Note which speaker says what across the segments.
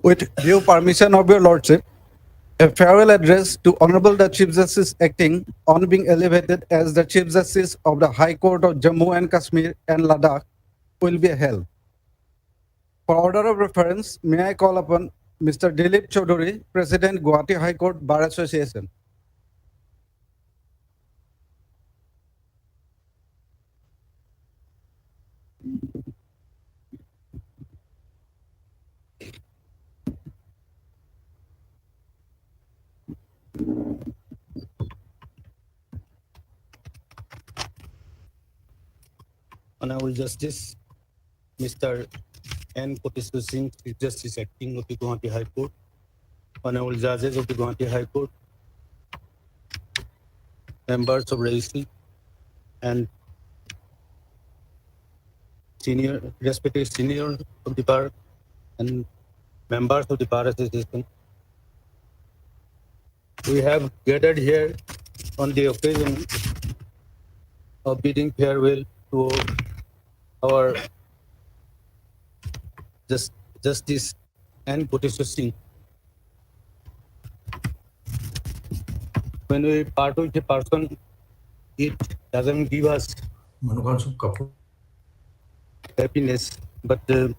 Speaker 1: With due permission of your lordship, a farewell address to Honorable the Chief Justice acting on being elevated as the Chief Justice of the High Court of Jammu and Kashmir and Ladakh will be held. For order of reference, may I call upon Mr. Dilip Chaudhary, President, Gauhati High Court Bar Association.
Speaker 2: Honorable Justice Mr. N.Kotiswar Singh, Chief Justice acting of the Gauhati High Court, Honorable Judges of the Gauhati High Court, members of registry, and respected senior of the bar and members of the bar association. We have gathered here on the occasion of bidding farewell to our Justice N.Kotiswar Singh. When we part with a person, it doesn't give us happiness, but the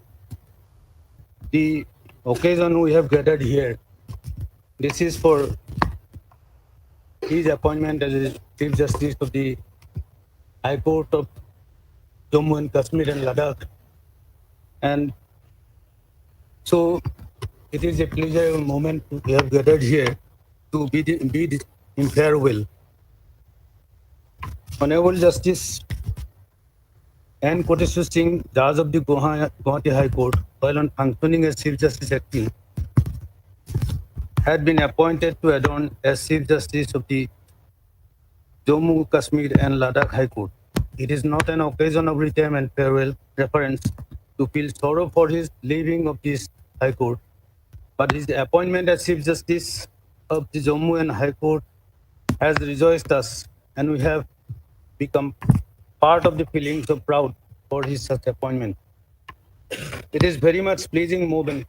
Speaker 2: occasion we have gathered here, this is for his appointment as a Chief Justice of the High Court of Jammu and Kashmir and Ladakh. And so it is a pleasure moment we have gathered here to bid in farewell. Honorable Justice N.Kotiswar Singh, Judge of the Gauhati High Court, while on functioning as Chief Justice acting, had been appointed to adorn as Chief Justice of the Jammu, Kashmir and Ladakh High Court. It is not an occasion of retirement farewell reference to feel sorrow for his leaving of this High Court, but his appointment as Chief Justice of the Jammu and High Court has rejoiced us, and we have become part of the feelings of proud for his such appointment. It is very much pleasing moment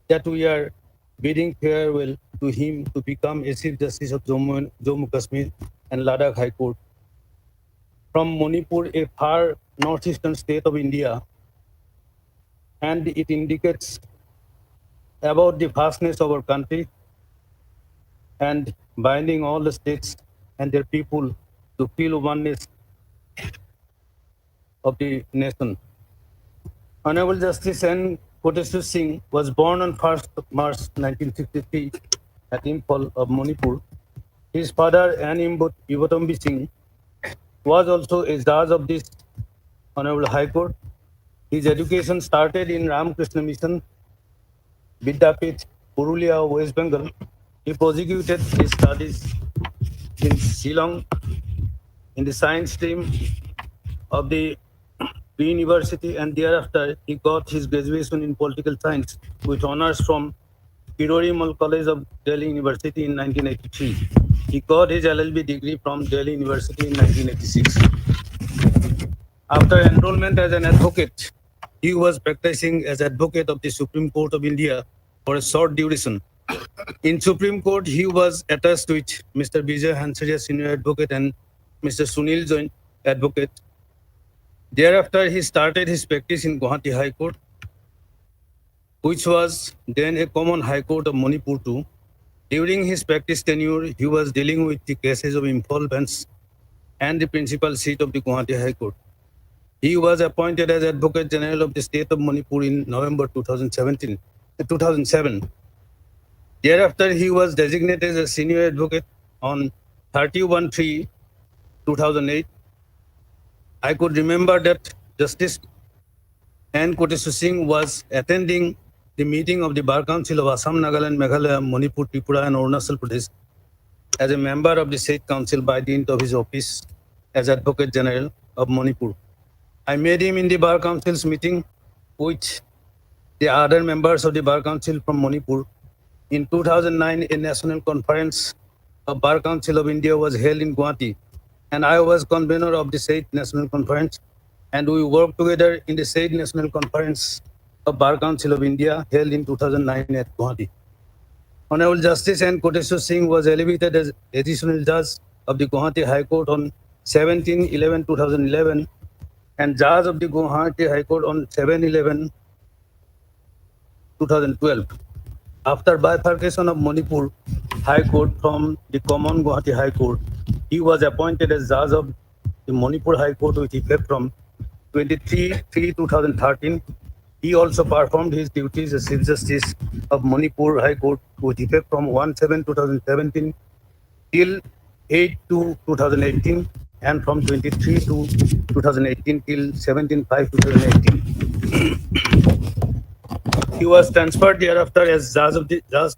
Speaker 2: that we are bidding farewell to him to become a Chief Justice of Jammu, Kashmir and Ladakh High Court. From Manipur, a far northeastern state of India, and it indicates about the vastness of our country and binding all the states and their people to feel oneness of the nation. Honorable Justice N.Kotiswar Singh was born on 1st March 1963 at Imphal of Manipur. His father, Hon'ble Singh, was also a judge of this Honorable High Court. His education started in Ramakrishna Mission, Vidyapith, Purulia, West Bengal. He prosecuted his studies in Shillong in the science stream of the University, and thereafter he got his graduation in political science with honors from Kirori Mal College of Delhi University in 1983. He got his LLB degree from Delhi University in 1986. After enrollment as an advocate, he was practicing as advocate of the Supreme Court of India for a short duration In Supreme Court, he was attached with Mr. Vijay Hansaria, senior advocate, and Mr. Sunil Jain, advocate. Thereafter, he started his practice in Gauhati High Court, which was then a common High Court of Manipur too. During his practice tenure, he was dealing with the cases of involvements and the principal seat of the Gauhati High Court. He was appointed as Advocate General of the state of Manipur in November 2007. Thereafter, he was designated as a senior advocate on 31/3/2008. I could remember that Justice N.Kotiswar Singh was attending the meeting of the Bar Council of Assam, Nagaland, Meghalaya, Manipur, Tripura, and Arunachal Pradesh as a member of the State Council by dint of his office as Advocate General of Manipur. I met him in the Bar Council's meeting with the other members of the Bar Council from Manipur. In 2009, a national conference of Bar Council of India was held in Gauhati, and I was convener of the said national conference, and we worked together in the said national conference of Bar Council of India held in 2009 at Gauhati. Honorable Justice N.Kotiswar Singh was elevated as additional judge of the Gauhati High Court on 17/11/2011 and judge of the Gauhati High Court on 7/11/2012. After bifurcation of Manipur High Court from the common Gauhati High Court, he was appointed as judge of the Manipur High Court with effect from 23/3/2013. He also performed his duties as Chief Justice of Manipur High Court with effect from 1/7/2017 till 8/2/2018 and from 23/2/2018 till 17/5/2018. He was transferred thereafter as judge to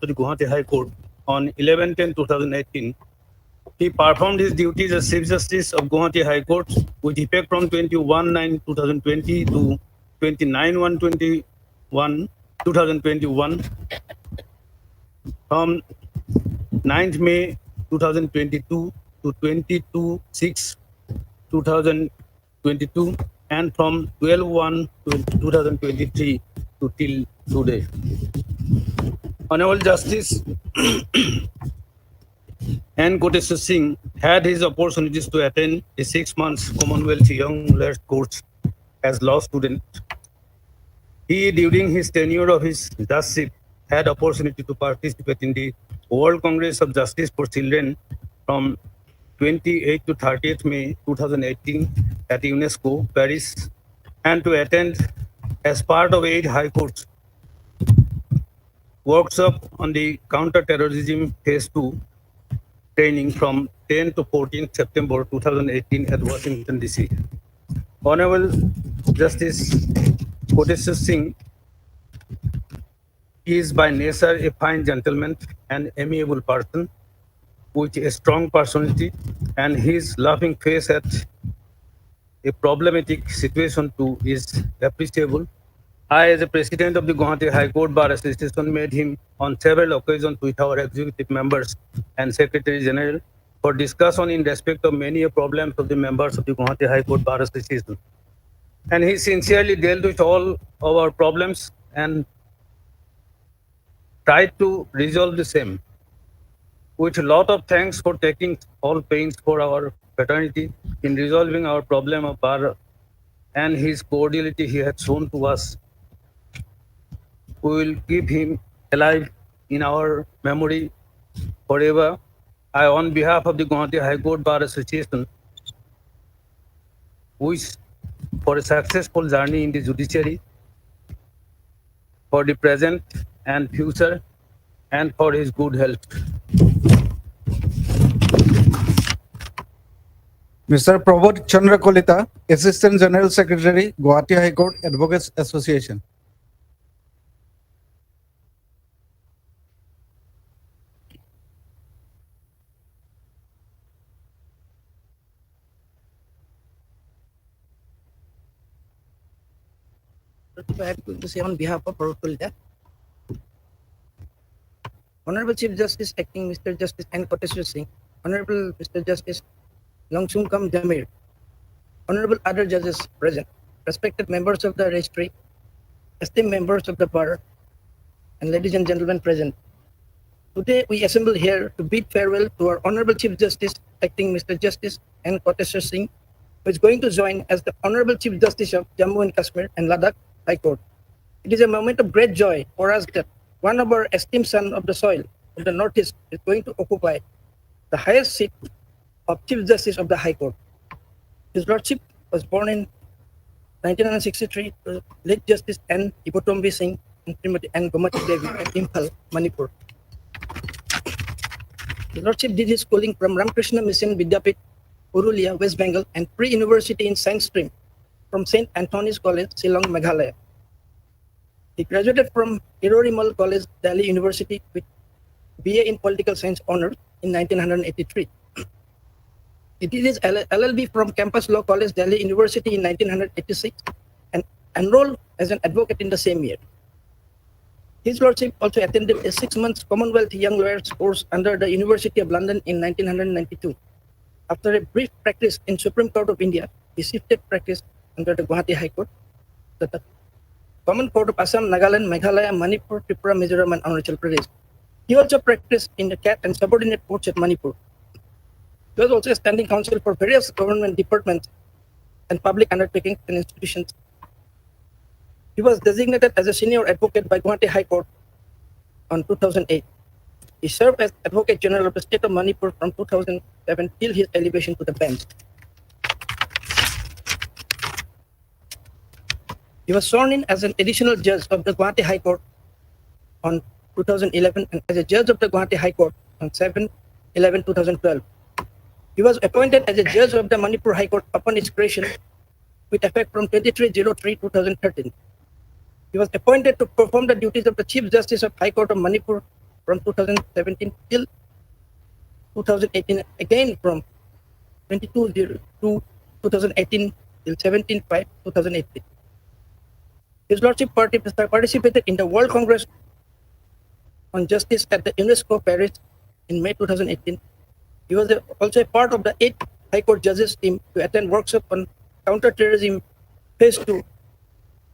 Speaker 2: the Gauhati High Court on 11/10/2018. He performed his duties as Chief Justice of Gauhati High Court with effect from 21/9/2020 to 29/1/2021. From 9th May 2022 to 22/6/2022 and from 12/1/2023 to till today. Honorable Justice N.Kotiswar Singh had his opportunities to attend a 6 months Commonwealth Young Lawyers course as law student. He, during his tenure of his judgeship, had opportunity to participate in the World Congress of Justice for Children from 28th to 30th May 2018 at UNESCO, Paris, and to attend as part of 8 High Courts workshop on the counter-terrorism phase 2 training from 10 to 14 September 2018 at Washington, D.C. Honorable Justice Kotiswar Singh is by nature a fine gentleman and amiable person with a strong personality, and his laughing face at a problematic situation too is appreciable. I, as a president of the Gauhati High Court Bar Association, met him on several occasions with our executive members and Secretary General for discussion in respect of many problems of the members of the Gauhati High Court Bar Association. And he sincerely dealt with all our problems and tried to resolve the same. With a lot of thanks for taking all pains for our fraternity in resolving our problem of bar and his cordiality he had shown to us. We will keep him alive in our memory forever. I, on behalf of the Gauhati High Court Bar Association, wish for a successful journey in the judiciary, for the present and future, and for his good health.
Speaker 1: Mr. Prabodh Chandra Kolita, Assistant General Secretary, Gauhati High Court Advocates Association.
Speaker 3: I have to say on behalf of Prabodh. Honorable Chief Justice Acting Mr. Justice N.Kotiswar Singh, Honorable Mr. Justice Longsungkam Jamir, Honorable other judges present, respected members of the registry, esteemed members of the bar, and ladies and gentlemen present. Today, we assemble here to bid farewell to our Honorable Chief Justice, Acting Mr. Justice N.Kotiswar Singh, who is going to join as the Honorable Chief Justice of Jammu and Kashmir and Ladakh High Court. It is a moment of great joy for us that one of our esteemed sons of the soil of the Northeast is going to occupy the highest seat of Chief Justice of the High Court. His Lordship was born in 1963 to late Justice N.Kotiswar Singh and Srimati N. Gauhati Devi at Imphal, Manipur. His Lordship did his schooling from Ramakrishna Mission Vidyapit, Purulia, West Bengal, and pre-university in science stream from St. Anthony's College, Shillong, Meghalaya. He graduated from Irorimal College, Delhi University with BA in Political Science Honours in 1983. He did his LLB from Campus Law College, Delhi University in 1986 and enrolled as an advocate in the same year. His Lordship also attended a 6-month Commonwealth Young Lawyers course under the University of London in 1992. After a brief practice in Supreme Court of India, he shifted practice under the Gauhati High Court, the Common Court of Assam, Nagaland, Meghalaya, Manipur, Tripura, Mizoram, and Arunachal Pradesh. He also practiced in the CAT and subordinate courts at Manipur. He was also a standing counsel for various government departments and public undertakings and institutions. He was designated as a senior advocate by Gauhati High Court on 2008. He served as Advocate General of the State of Manipur from 2007 till his elevation to the bench. He was sworn in as an additional judge of the Gauhati High Court on 2011 and as a judge of the Gauhati High Court on 7/11/2012. He was appointed as a judge of the Manipur High Court upon its creation with effect from 23/03/2013. He was appointed to perform the duties of the Chief Justice of High Court of Manipur from 2017 till 2018, again from 22/02/2018 till 17/5/2018. His Lordship participated in the World Congress on Justice at the UNESCO Paris in May 2018. He was also a part of the 8th High Court Judges team to attend workshop on counterterrorism Phase 2,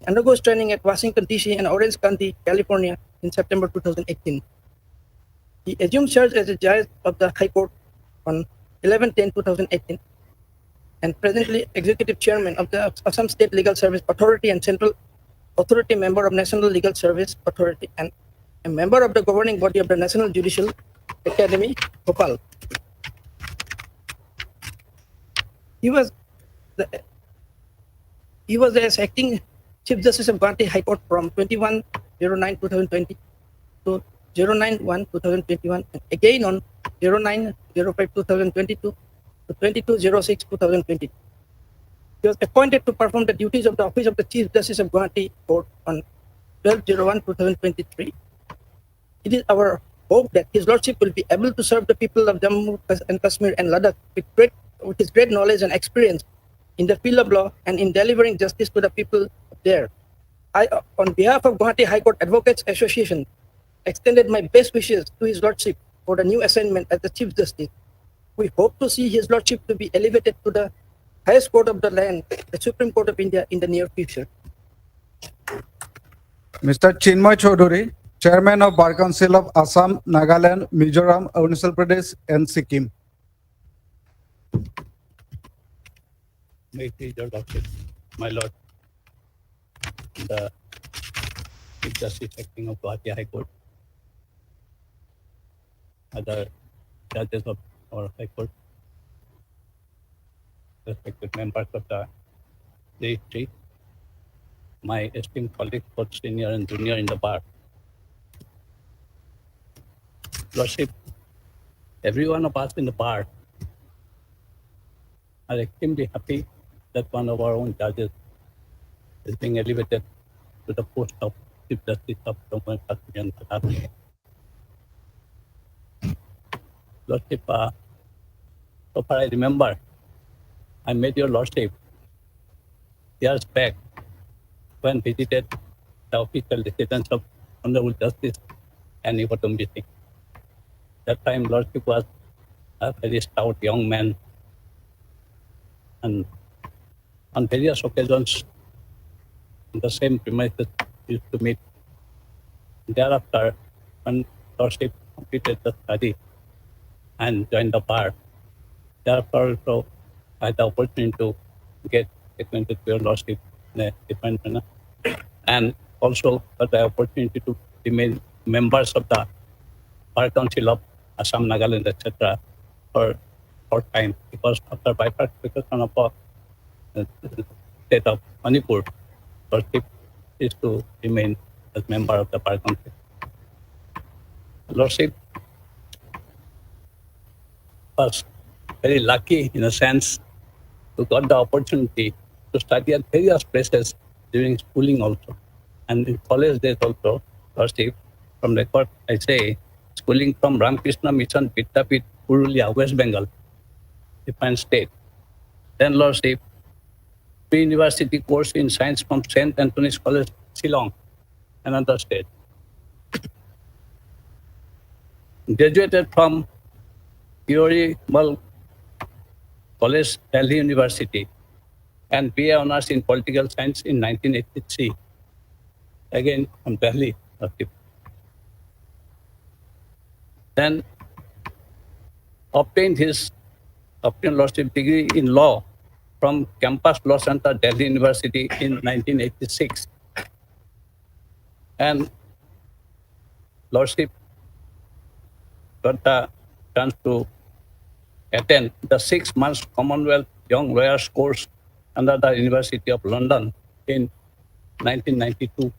Speaker 3: undergoes training at Washington, D.C. and Orange County, California in September 2018. He assumed charge as a judge of the High Court on 11/10/2018 and presently Executive Chairman of the Assam State Legal Service Authority and Central Authority member of National Legal Service Authority and a member of the governing body of the National Judicial Academy, Bhopal. He was as acting Chief Justice of Gauhati High Court from 21/09/2020 to 09/1/2021 and again on 09/05/2022 to 22/06/2022. He was appointed to perform the duties of the Office of the Chief Justice of Gauhati Court on 12/01/2023. It is our hope that His Lordship will be able to serve the people of Jammu and Kashmir and Ladakh with his great knowledge and experience in the field of law and in delivering justice to the people there. I, on behalf of Gauhati High Court Advocates Association, extended my best wishes to His Lordship for the new assignment as the Chief Justice. We hope to see His Lordship to be elevated to the highest court of the land, the Supreme Court of India, in the near future.
Speaker 1: Mr. Chinmay Chaudhary, Chairman of Bar Council of Assam, Nagaland, Mizoram, Arunachal Pradesh, and Sikkim.
Speaker 4: May it please your Lordship, my Lord, the Chief Justice acting of Gauhati High Court, other judges of our High Court, respected members of the JHT, my esteemed colleagues, both senior and junior in the bar. Lordship, every one of us in the bar are extremely happy that one of our own judges is being elevated to the post of Chief Justice of Jammu and Kashmir and Ladakh. Lordship, so far I remember, I met your Lordship years back when visited the official residence of Honorable Justice N.Kotiswar Singh. That time, Lordship was a very stout young man, and on various occasions, in the same premises, we used to meet. Thereafter, when Lordship completed the study and joined the bar. Therefore, also, I had the opportunity to get acquainted with your lordship in a different manner, and also got the opportunity to remain members of the Bar Council of Assam, Nagaland, etc. for short time, because after bifurcation of the state of Manipur, lordship is to remain as member of the Bar Council. Lordship was very lucky in a sense to got the opportunity to study at various places during schooling also. And in college days also, Lordship, from record I say, schooling from Ramakrishna Mission Vidyapit, Purulia, West Bengal, different state. Then Lordship, pre-university course in science from St. Anthony's College, Shillong, another state. Graduated from Hon'ble College, Delhi University, and BA Honours in Political Science in 1983, again from Delhi. Then obtained Lordship degree in law from Campus Law Center, Delhi University in 1986. And Lordship got the chance to attend the 6 months Commonwealth Young Lawyers course under the University of London in 1992.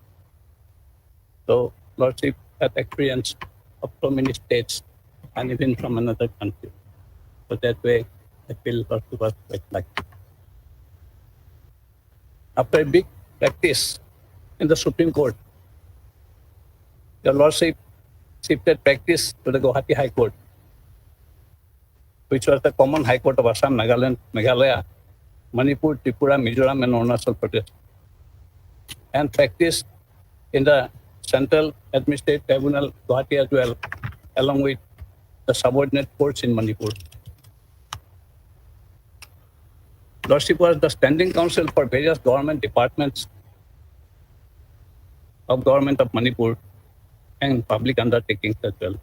Speaker 4: So Lordship had experience of so many states and even from another country. So that way, I feel Lordship was quite lucky. After a big practice in the Supreme Court, your Lordship shifted practice to the Gauhati High Court, which was the common High Court of Assam, Nagaland, Meghalaya, Manipur, Tripura, Mizoram, and Arunachal Pradesh, and practiced in the Central Administrative Tribunal, Gauhati as well, along with the subordinate courts in Manipur. Lordship was the standing counsel for various government departments of Government of Manipur and public undertakings as well,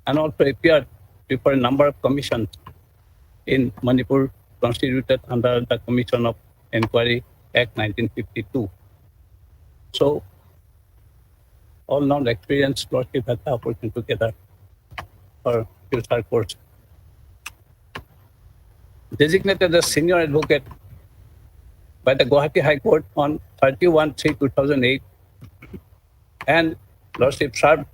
Speaker 4: and also appeared before a number of commissions in Manipur constituted under the Commission of Inquiry Act 1952. So, all known experience Lordship had the opportunity to gather for future course. Designated as senior advocate by the Gauhati High Court on 31/3/2008, and Lordship served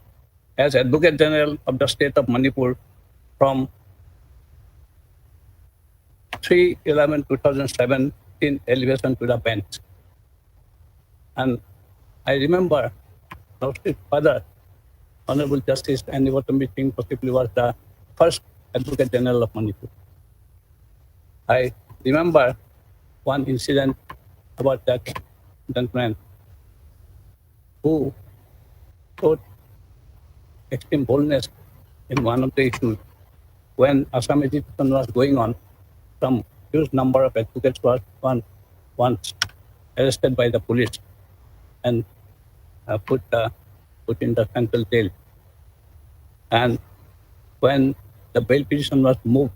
Speaker 4: as Advocate General of the State of Manipur from 3/11/2017 elevation to the bench. And I remember Lordship's father, Honorable Justice N.Kotiswar Singh, possibly was the first Advocate General of Manipur. I remember one incident about that gentleman who showed extreme boldness in one of the issues when Assam agitation was going on. Some huge number of advocates were once arrested by the police and put in the central jail. And when the bail petition was moved,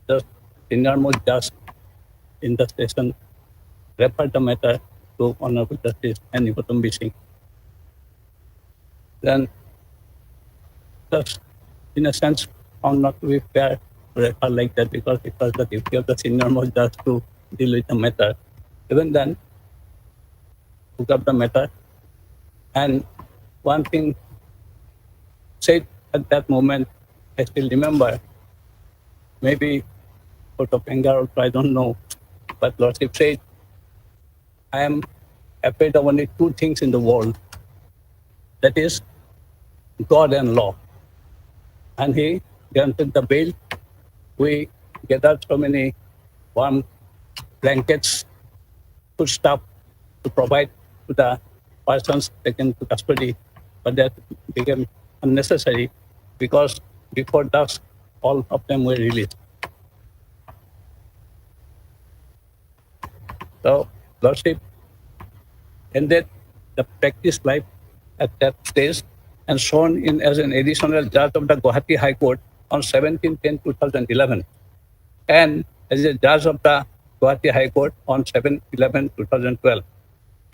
Speaker 4: the senior-most judge in the station referred the matter to Honorable Justice N.Kotiswar Singh. Then, just in a sense, found not to be fair to refer like that because it was the duty of the senior-most judge to deal with the matter. Even then, took up the matter, and one thing said at that moment, I still remember, maybe out of anger also, I don't know, but Lordship said, I am afraid of only two things in the world, that is God and law. And he granted the bail. We gathered so many warm blankets, food stuff to provide to the persons taken to custody, but that became unnecessary because before dusk, all of them were released. So, Lordship ended the practice life at that stage and sworn in as an additional judge of the Gauhati High Court on 17/10/2011 and as a judge of the Gauhati High Court on 7/11/2012.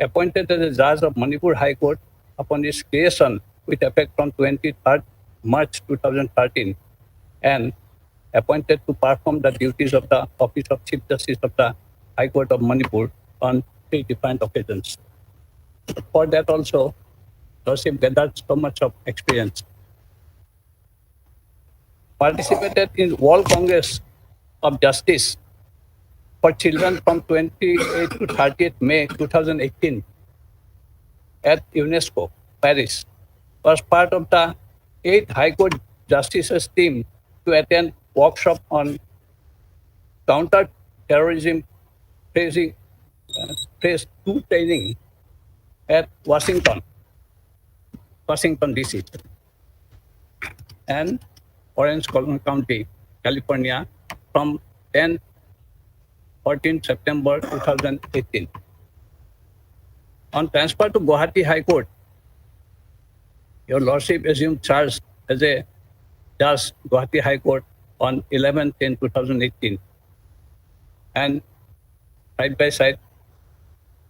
Speaker 4: Appointed as a judge of Manipur High Court upon its creation with effect from 23rd March 2013 and appointed to perform the duties of the Office of Chief Justice of the High Court of Manipur on 3 different occasions. For that also, Lordship gathered so much of experience. Participated in World Congress of Justice for Children from 28th to 30th May 2018 at UNESCO, Paris. Was part of the 8th High Court Justices team to attend workshop on counter-terrorism phase 2 training at Washington, DC, and Orange County, California, from 14 September 2018. On transfer to Gauhati High Court, Your Lordship assumed charge as a judge Gauhati High Court on 11/10/2018, and side by side,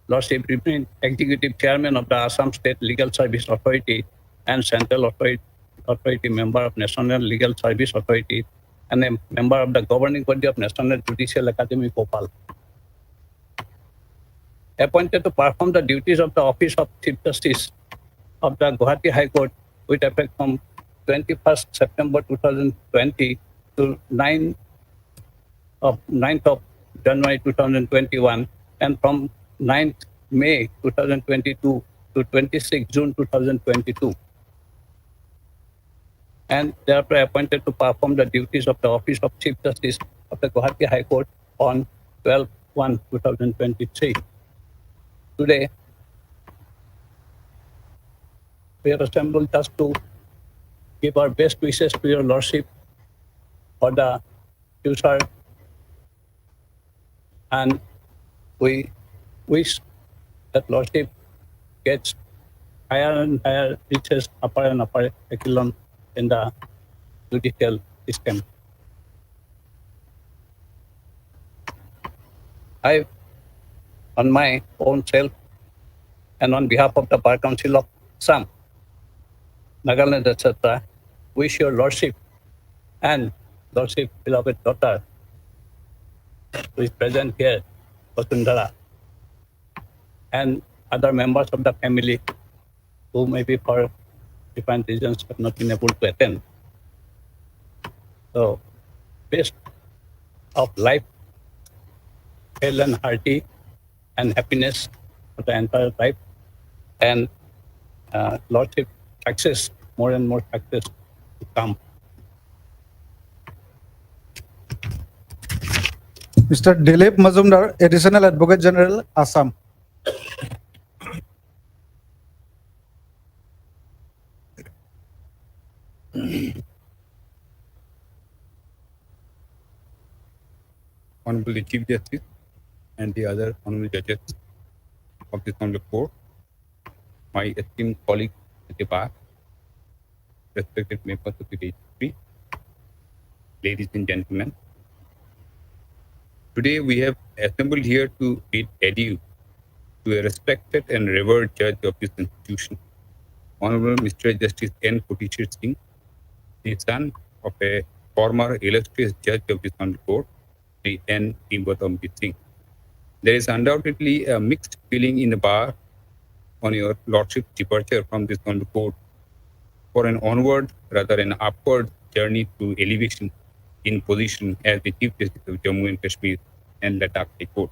Speaker 4: Lordship remained Executive Chairman of the Assam State Legal Service Authority and Central Authority member of National Legal Service Authority and a member of the governing body of National Judicial Academy, Bhopal. Appointed to perform the duties of the Office of Chief Justice of the Gauhati High Court with effect from 21st September 2020 to 9th of January 2021 and from 9th May 2022 to 26th June 2022. And thereafter appointed to perform the duties of the Office of Chief Justice of the Gauhati High Court on 12/1/2023. Today, we are assembled just to give our best wishes to Your Lordship for the future, and we wish that Lordship gets higher and higher reaches, upper and upper echelon in the judicial system. I, on my own self and on behalf of the Bar Council of Assam, Nagaland, etc., wish Your Lordship and Lordship beloved daughter, who is present here, Vasundhara, and other members of the family who maybe for different reasons have not been able to attend. So, best of life, health and hearty, and happiness for the entire life, and Lordship success, more and more success to come.
Speaker 1: Mr. Dilip Mazumdar, Additional Advocate General, Assam.
Speaker 5: Honorable Chief Justice and the other honorable judges of this honorable court, my esteemed colleagues at the bar, respected members of the registry, ladies and gentlemen. Today we have assembled here to bid adieu to a respected and revered judge of this institution, Honorable Mr. Justice N.Kotiswar Singh, the son of a former illustrious judge of this honorable court, the N.Kotiswar Singh. There is undoubtedly a mixed feeling in the bar on Your Lordship's departure from this honorable court for an onward, rather an upward journey to elevation in position as the Chief Justice of Jammu and Kashmir and Ladakh High Court.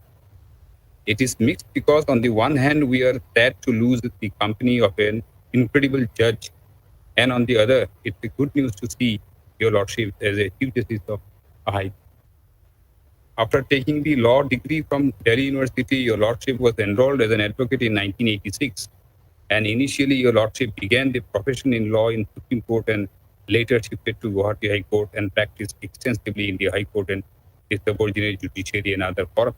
Speaker 5: It is mixed because on the one hand, we are sad to lose the company of an incredible judge, and on the other, it's a good news to see Your Lordship as a Chief Justice of a High Court. After taking the law degree from Delhi University, Your Lordship was enrolled as an advocate in 1986. And initially, Your Lordship began the profession in law in Supreme Court and later shifted to Gauhati High Court and practiced extensively in the High Court and the subordinate judiciary and other forums.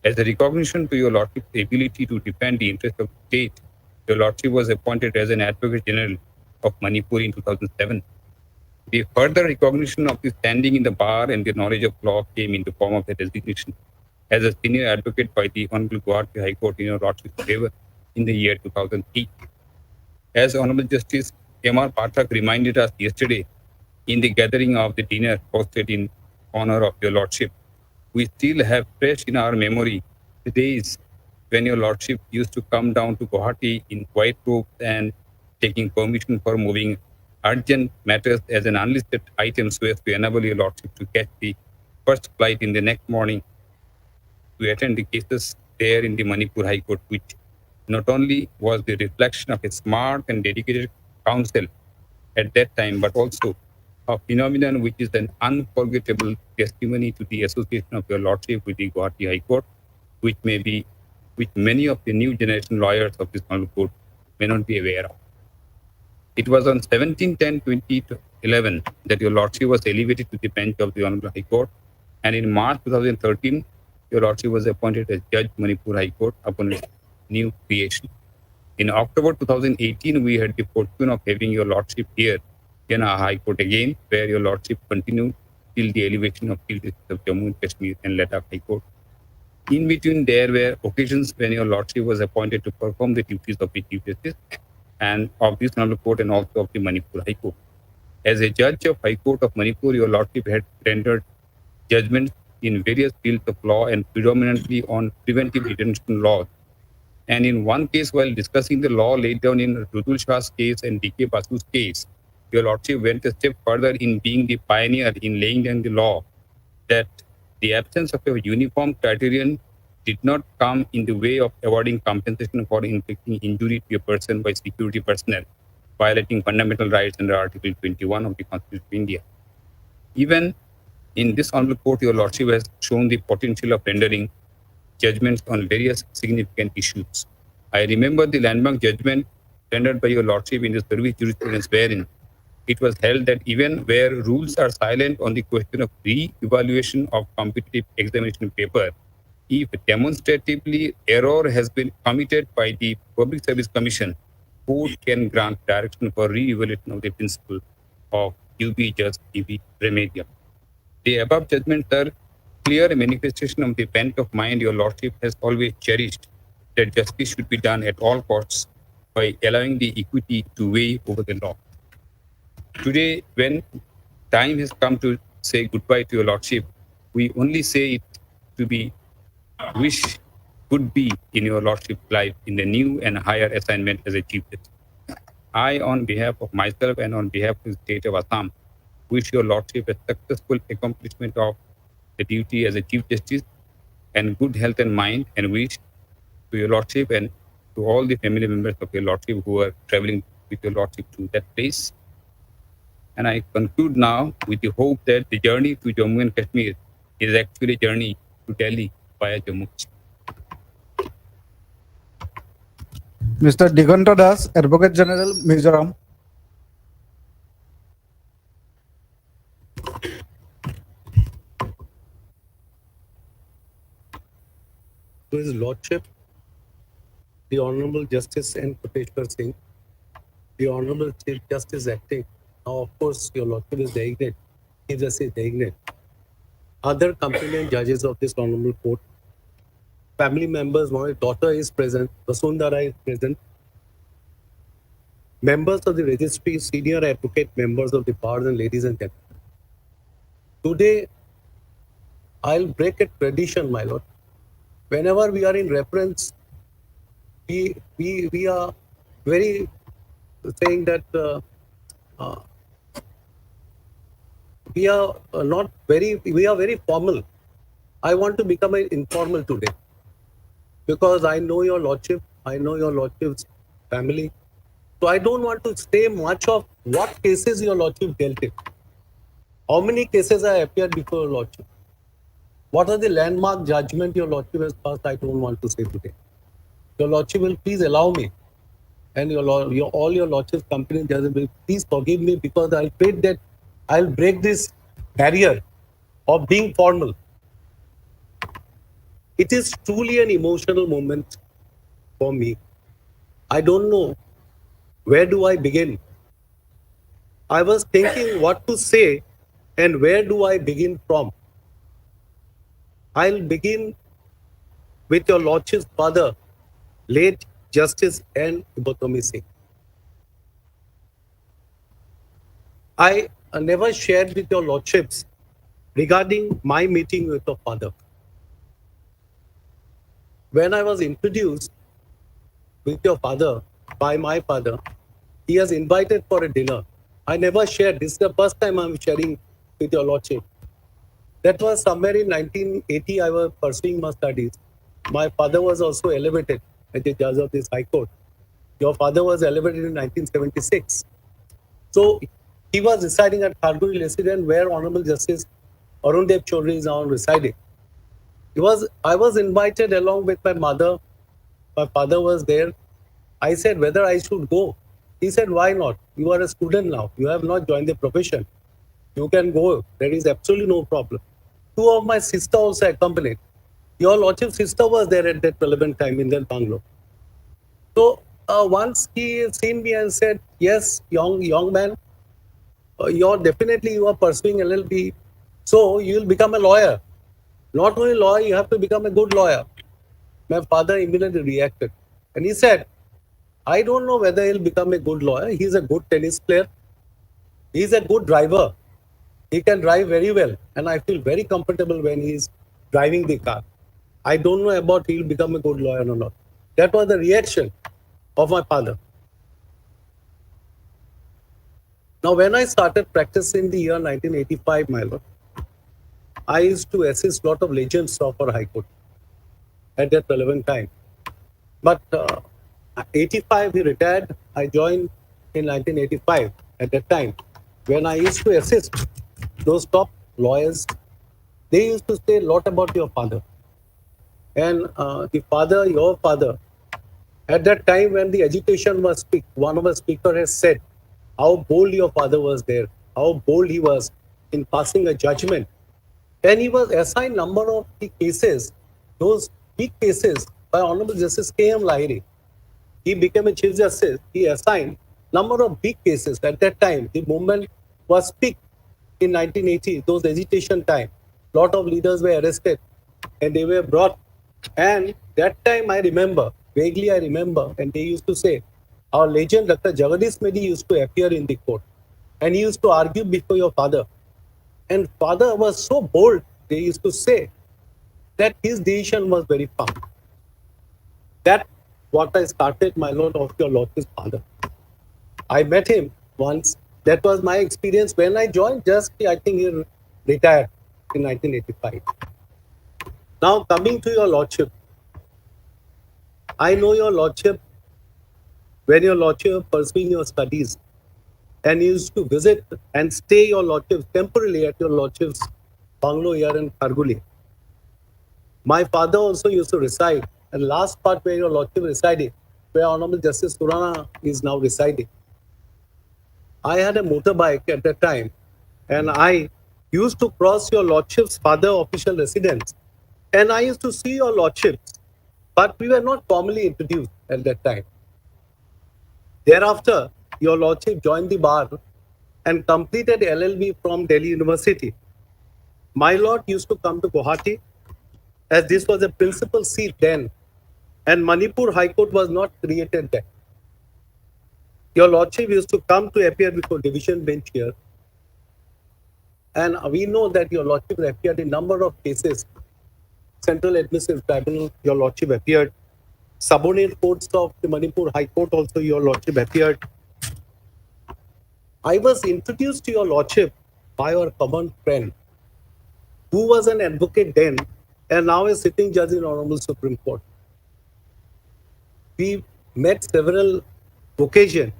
Speaker 5: As a recognition to Your Lordship's ability to defend the interests of the state, Your Lordship was appointed as an Advocate General of Manipur in 2007. The further recognition of the standing in the bar and the knowledge of law came in the form of a designation as a senior advocate by the Hon'ble Gauhati High Court in your Lordship's favor in the year 2008. As Honorable Justice M.R. Pathak reminded us yesterday in the gathering of the dinner hosted in honor of your Lordship, we still have fresh in our memory the days when your Lordship used to come down to Gauhati in white robes and taking permission for moving urgent matters as an unlisted item so as to enable your Lordship to catch the first flight in the next morning to attend the cases there in the Manipur High Court, which not only was the reflection of a smart and dedicated counsel at that time, but also a phenomenon which is an unforgettable testimony to the association of your Lordship with the Gauhati High Court, which many of the new generation lawyers of this Honorable Court may not be aware of. It was on 17/10/2011 that your Lordship was elevated to the bench of the Honorable High Court, and in March 2013, your Lordship was appointed as Judge Manipur High Court upon its new creation. In October 2018, we had the fortune of having your Lordship here in our High Court again, where your Lordship continued till the elevation of Chief Justice of Jammu and Kashmir and Ladakh High Court. In between, there were occasions when your Lordship was appointed to perform the duties of the Chief Justice and of this Honorable Court and also of the Manipur High Court. As a judge of High Court of Manipur, your Lordship had rendered judgments in various fields of law and predominantly on preventive detention laws. And in one case, while discussing the law laid down in Rudul Shah's case and D.K. Basu's case, your Lordship went a step further in being the pioneer in laying down the law that the absence of a uniform criterion did not come in the way of awarding compensation for inflicting injury to a person by security personnel, violating fundamental rights under Article 21 of the Constitution of India. Even in this Honorable Court, your Lordship has shown the potential of rendering judgments on various significant issues. I remember the landmark judgment rendered by your Lordship in the service jurisprudence wherein it was held that even where rules are silent on the question of re-evaluation of competitive examination paper, if demonstratively error has been committed by the Public Service Commission, court can grant direction for re-evaluation of the principle of UB just ibi remedium. The above judgments are clear manifestation of the bent of mind your Lordship has always cherished, that justice should be done at all costs by allowing the equity to weigh over the law. Today, when time has come to say goodbye to your Lordship, we only say it to be wish could be in your Lordship's life in the new and higher assignment as a Chief Justice. I, on behalf of myself and on behalf of the state of Assam, wish your Lordship a successful accomplishment of the duty as a Chief Justice and good health and mind, and wish to your Lordship and to all the family members of your Lordship who are traveling with your Lordship to that place. And I conclude now with the hope that the journey to Jammu and Kashmir is actually a journey to Delhi via Jammu.
Speaker 1: Mr. Diganta Das, Advocate General, Mizoram.
Speaker 6: To His Lordship, the Honorable Justice N.Kotiswar Singh, the Honorable Chief Justice Acting. Now, of course, your Lordship is designate, Chief Justice designate. Other competent judges of this Honorable Court, family members, my daughter is present, Vasundhara is present, members of the registry, senior advocate, members of the bars, and ladies and gentlemen. Today, I'll break a tradition, my lord. Whenever we are in reference, we are very saying that we are very formal. I want to become an informal today because I know your Lordship, I know your Lordship's family. So I don't want to say much of what cases your Lordship dealt in. How many cases I appeared before your Lordship? What are the landmark judgment your Lordship has passed? I don't want to say today. Your Lordship will please allow me, and all your Lordship's company judges will please forgive me because I'll pray that I'll break this barrier of being formal. It is truly an emotional moment for me. I don't know where do I begin. I was thinking what to say and where do I begin from. I'll begin with your Lordship's father, late Justice N.Kotiswar Singh. I never shared with your Lordships regarding my meeting with your father. When I was introduced with your father by my father, he has invited for a dinner. I never shared. This is the first time I'm sharing with your Lordship. That was somewhere in 1980. I was pursuing my studies. My father was also elevated as a judge of this High Court. Your father was elevated in 1976. So he was residing at Kharguri residence where Honorable Justice Arun Dev Chaudhary is now residing. I was invited along with my mother. My father was there. I said whether I should go. He said, why not? You are a student now. You have not joined the profession. You can go. There is absolutely no problem. Two of my sister also accompanied. Your Lordship's sister was there at that relevant time in that bungalow. So once he seen me and said, yes, young man, you are pursuing LLB. So you will become a lawyer. Not only lawyer, you have to become a good lawyer. My father immediately reacted. And he said, I don't know whether he'll become a good lawyer. He's a good tennis player. He's a good driver. He can drive very well. And I feel very comfortable when he's driving the car. I don't know about he'll become a good lawyer or not. That was the reaction of my father. Now, when I started practicing the year 1985, my lord, I used to assist a lot of legends of our High Court at that relevant time. But 85, he retired. I joined in 1985 at that time. When I used to assist those top lawyers, they used to say a lot about your father. And your father, at that time when the agitation was speak, one of the speakers has said how bold your father was there, how bold he was in passing a judgment. And he was assigned number of the cases, those big cases by Honorable Justice K.M. Lahiri. He became a Chief Justice. He assigned number of big cases. At that time, the movement was big in 1980, those agitation time. Lot of leaders were arrested and they were brought. And that time I remember, vaguely I remember, and they used to say, our legend Dr. Jagadish Medi used to appear in the court. And he used to argue before your father. And father was so bold, they used to say, that his decision was very firm. That what I started, my lord, of your lord's father. I met him once. That was my experience when I joined. Just I think he retired in 1985. Now coming to your lordship, I know your lordship when your lordship pursuing your studies, and used to visit and stay your lordship temporarily at your lordship's bungalow here in Kharguli. My father also used to reside, and last part where your lordship resided, where Honorable Justice Surana is now residing. I had a motorbike at that time, and I used to cross your lordship's father official residence, and I used to see your lordships, but we were not formally introduced at that time. Thereafter, your lordship joined the bar and completed LLB from Delhi University. My lord used to come to Gauhati, as this was a principal seat then, and Manipur High Court was not created then. Your lordship used to come to appear before division bench here, and we know that your lordship appeared in number of cases. Central Administrative Tribunal, your lordship appeared. Subordinate courts of the Manipur High Court also, your lordship appeared. I was introduced to your lordship by our common friend, who was an advocate then and now is sitting judge in Honorable Supreme Court. We met several occasions.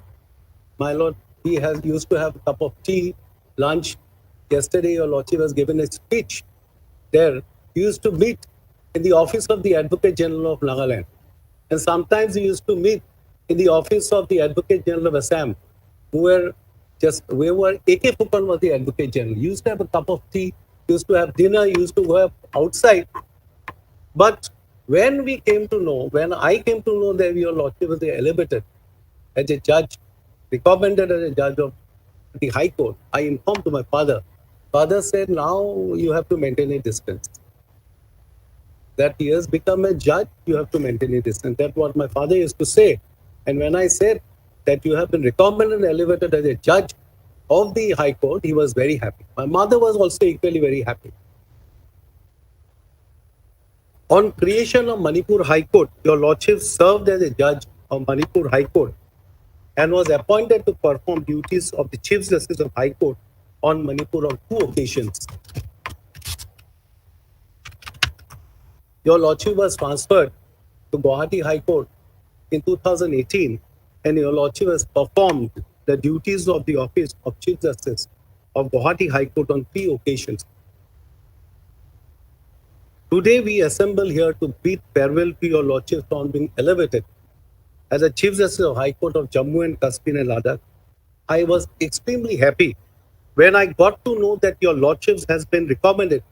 Speaker 6: My lord, he has used to have a cup of tea, lunch. Yesterday, your lordship has given a speech there. He used to meet in the office of the Advocate General of Nagaland. And sometimes he used to meet in the office of the Advocate General of Assam, where A.K. Fukan was the Advocate General. He used to have a cup of tea, used to have dinner, used to go outside. But when I came to know that your lordship was elevated as a judge, recommended as a judge of the High Court, I informed to my father. Father said, now you have to maintain a distance. That he has become a judge, you have to maintain a distance. That's what my father used to say. And when I said that you have been recommended and elevated as a judge of the High Court, he was very happy. My mother was also equally very happy. On creation of Manipur High Court, your Lordship served as a judge of Manipur High Court and was appointed to perform duties of the Chief Justice of High Court on Manipur on 2 occasions. Your Lordship was transferred to Gauhati High Court in 2018, and your Lordship has performed the duties of the office of Chief Justice of Gauhati High Court on 3 occasions. Today we assemble here to bid farewell to your Lordship on being elevated as a Chief Justice of High Court of Jammu and Kashmir and Ladakh. I was extremely happy when I got to know that your Lordship has been recommended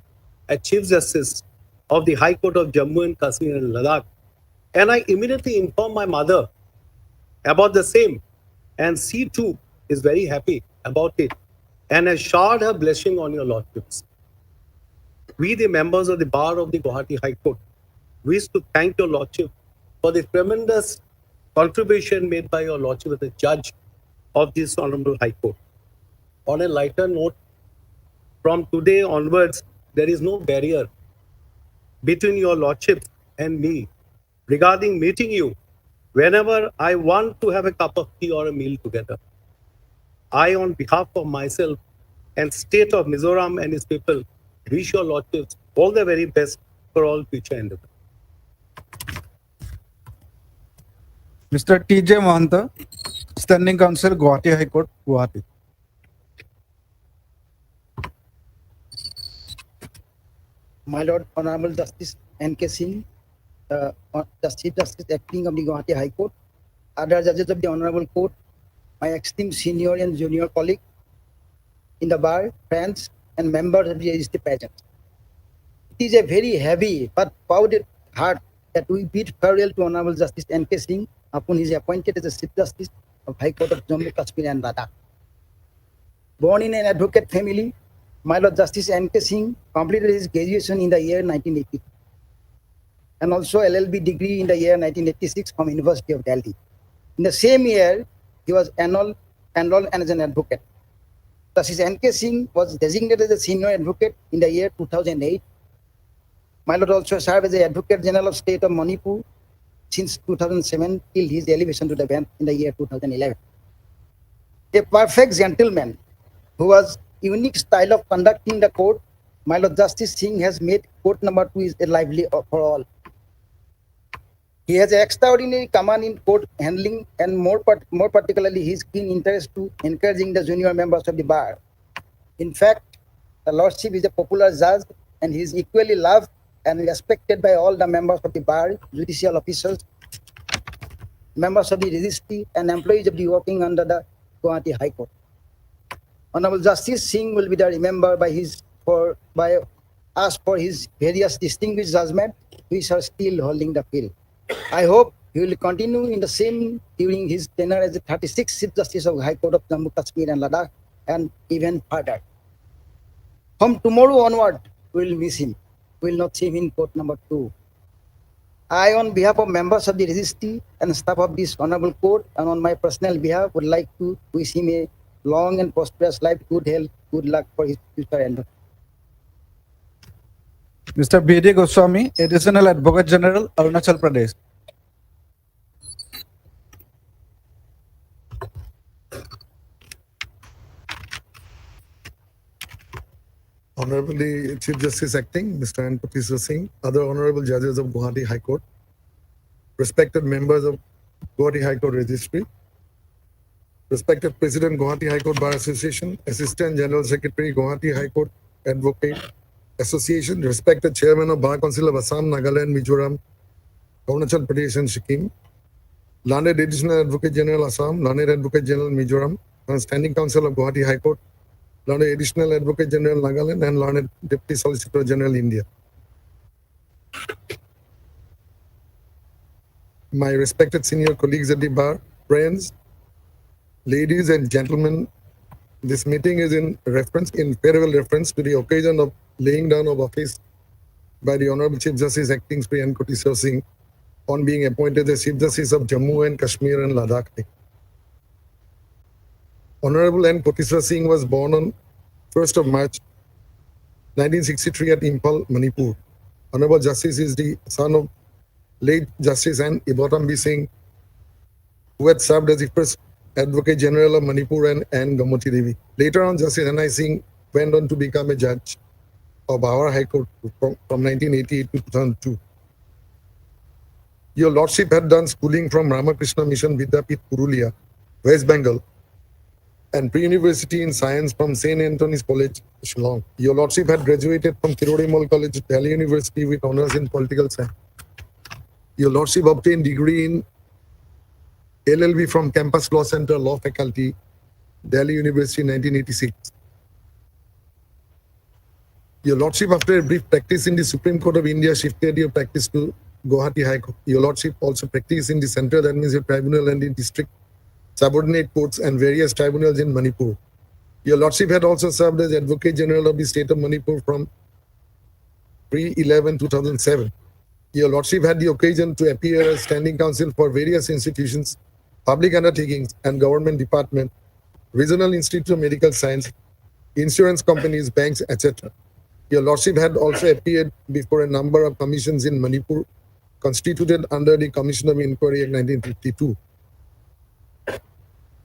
Speaker 6: as Chief Justice of the High Court of Jammu and Kashmir and Ladakh. And I immediately informed my mother about the same. And she too is very happy about it and has showered her blessing on your Lordships. We, the members of the Bar of the Gauhati High Court, wish to thank your Lordship for the tremendous contribution made by your Lordship as a judge of this Honorable High Court. On a lighter note, from today onwards, there is no barrier between your Lordship and me regarding meeting you whenever I want to have a cup of tea or a meal together. I, on behalf of myself and state of Mizoram and its people, wish your Lordship all the very best for all future endeavors.
Speaker 1: Mr. T.J. Mahanta, Standing Counsel, Gauhati High Court, Gauhati.
Speaker 3: My Lord Honorable Justice N.K. Singh, the Chief Justice acting of the Gauhati High Court, other judges of the Honorable Court, my esteemed senior and junior colleague in the bar, friends, and members of the registry pageant. It is a very heavy but proud heart that we bid farewell to Honorable Justice N.K. Singh upon his appointed as the Chief Justice of High Court of Jammu, Kashmir and Ladakh. Born in an advocate family, my Lord Justice N.K. Singh completed his graduation in the year 1980 and also LLB degree in the year 1986 from University of Delhi. In the same year, he was enrolled as an advocate. Justice N.K. Singh was designated as a senior advocate in the year 2008. My Lord also served as the Advocate General of State of Manipur since 2007 till his elevation to the bench in the year 2011. A perfect gentleman who has unique style of conducting the court, my Lord Justice Singh has made court number 2 is a lively for all. He has extraordinary command in court handling and more particularly his keen interest to encouraging the junior members of the bar. In fact, the Lordship is a popular judge and he is equally loved and respected by all the members of the bar, judicial officers, members of the registry, and employees of the working under the Gauhati High Court. Honorable Justice Singh will be remembered by us for his various distinguished judgments, which are still holding the field. I hope he will continue in the same during his tenure as the 36th Chief Justice of High Court of Jammu, Kashmir and Ladakh, and even further. From tomorrow onward, we will miss him. We will not see him in court number 2. I, on behalf of members of the registry and staff of this honorable court, and on my personal behalf, would like to wish him a long and prosperous life, good health, good luck for his future endeavor.
Speaker 1: Mr. B.D. Goswami, Additional Advocate General, Arunachal Pradesh.
Speaker 7: Honorably Chief Justice Acting, Mr. N.Kotiswar Singh, other honorable judges of Gauhati High Court, respected members of Gauhati High Court Registry, respected President Gauhati High Court Bar Association, Assistant General Secretary Gauhati High Court Advocate Association, respected Chairman of Bar Council of Assam, Nagaland, Mizoram, Arunachal Pradesh and Sikkim, Learned Additional Advocate General Assam, Learned Advocate General Mizoram, and Standing Counsel of Gauhati High Court, Learned Additional Advocate General Nagaland, and Learned Deputy Solicitor General India. My respected senior colleagues at the bar, friends, ladies and gentlemen, This meeting is in farewell reference to the occasion of laying down of office by the Honorable Chief Justice Acting Sri N.Kotiswar Singh on being appointed as Chief Justice of Jammu and Kashmir and Ladakh. Honorable N.Kotiswar Singh was born on 1st of March 1963 at Imphal, Manipur. Honorable Justice is the son of late Justice N.Kotiswar Singh, who had served as the first Advocate General of Manipur and Gauhati Devi. Later on, Justice N.I. Singh went on to become a judge of our High Court from 1988 to 2002. Your Lordship had done schooling from Ramakrishna Mission Vidyapit, Purulia, West Bengal, and pre-university in science from St. Anthony's College, Shillong. Your Lordship had graduated from Kirori College, Delhi University with honors in political science. Your Lordship obtained degree in LLB from Campus Law Center Law Faculty, Delhi University, 1986. Your Lordship, after a brief practice in the Supreme Court of India, shifted your practice to Gauhati High Court. Your Lordship also practiced in the Central Administrative Tribunal and the District Subordinate Courts and various tribunals in Manipur. Your Lordship had also served as Advocate General of the State of Manipur from pre-11-2007. Your Lordship had the occasion to appear as standing counsel for various institutions, public undertakings and government department, regional institute of medical science, insurance companies, banks, etc. Your Lordship had also appeared before a number of commissions in Manipur constituted under the Commission of Inquiry Act 1952.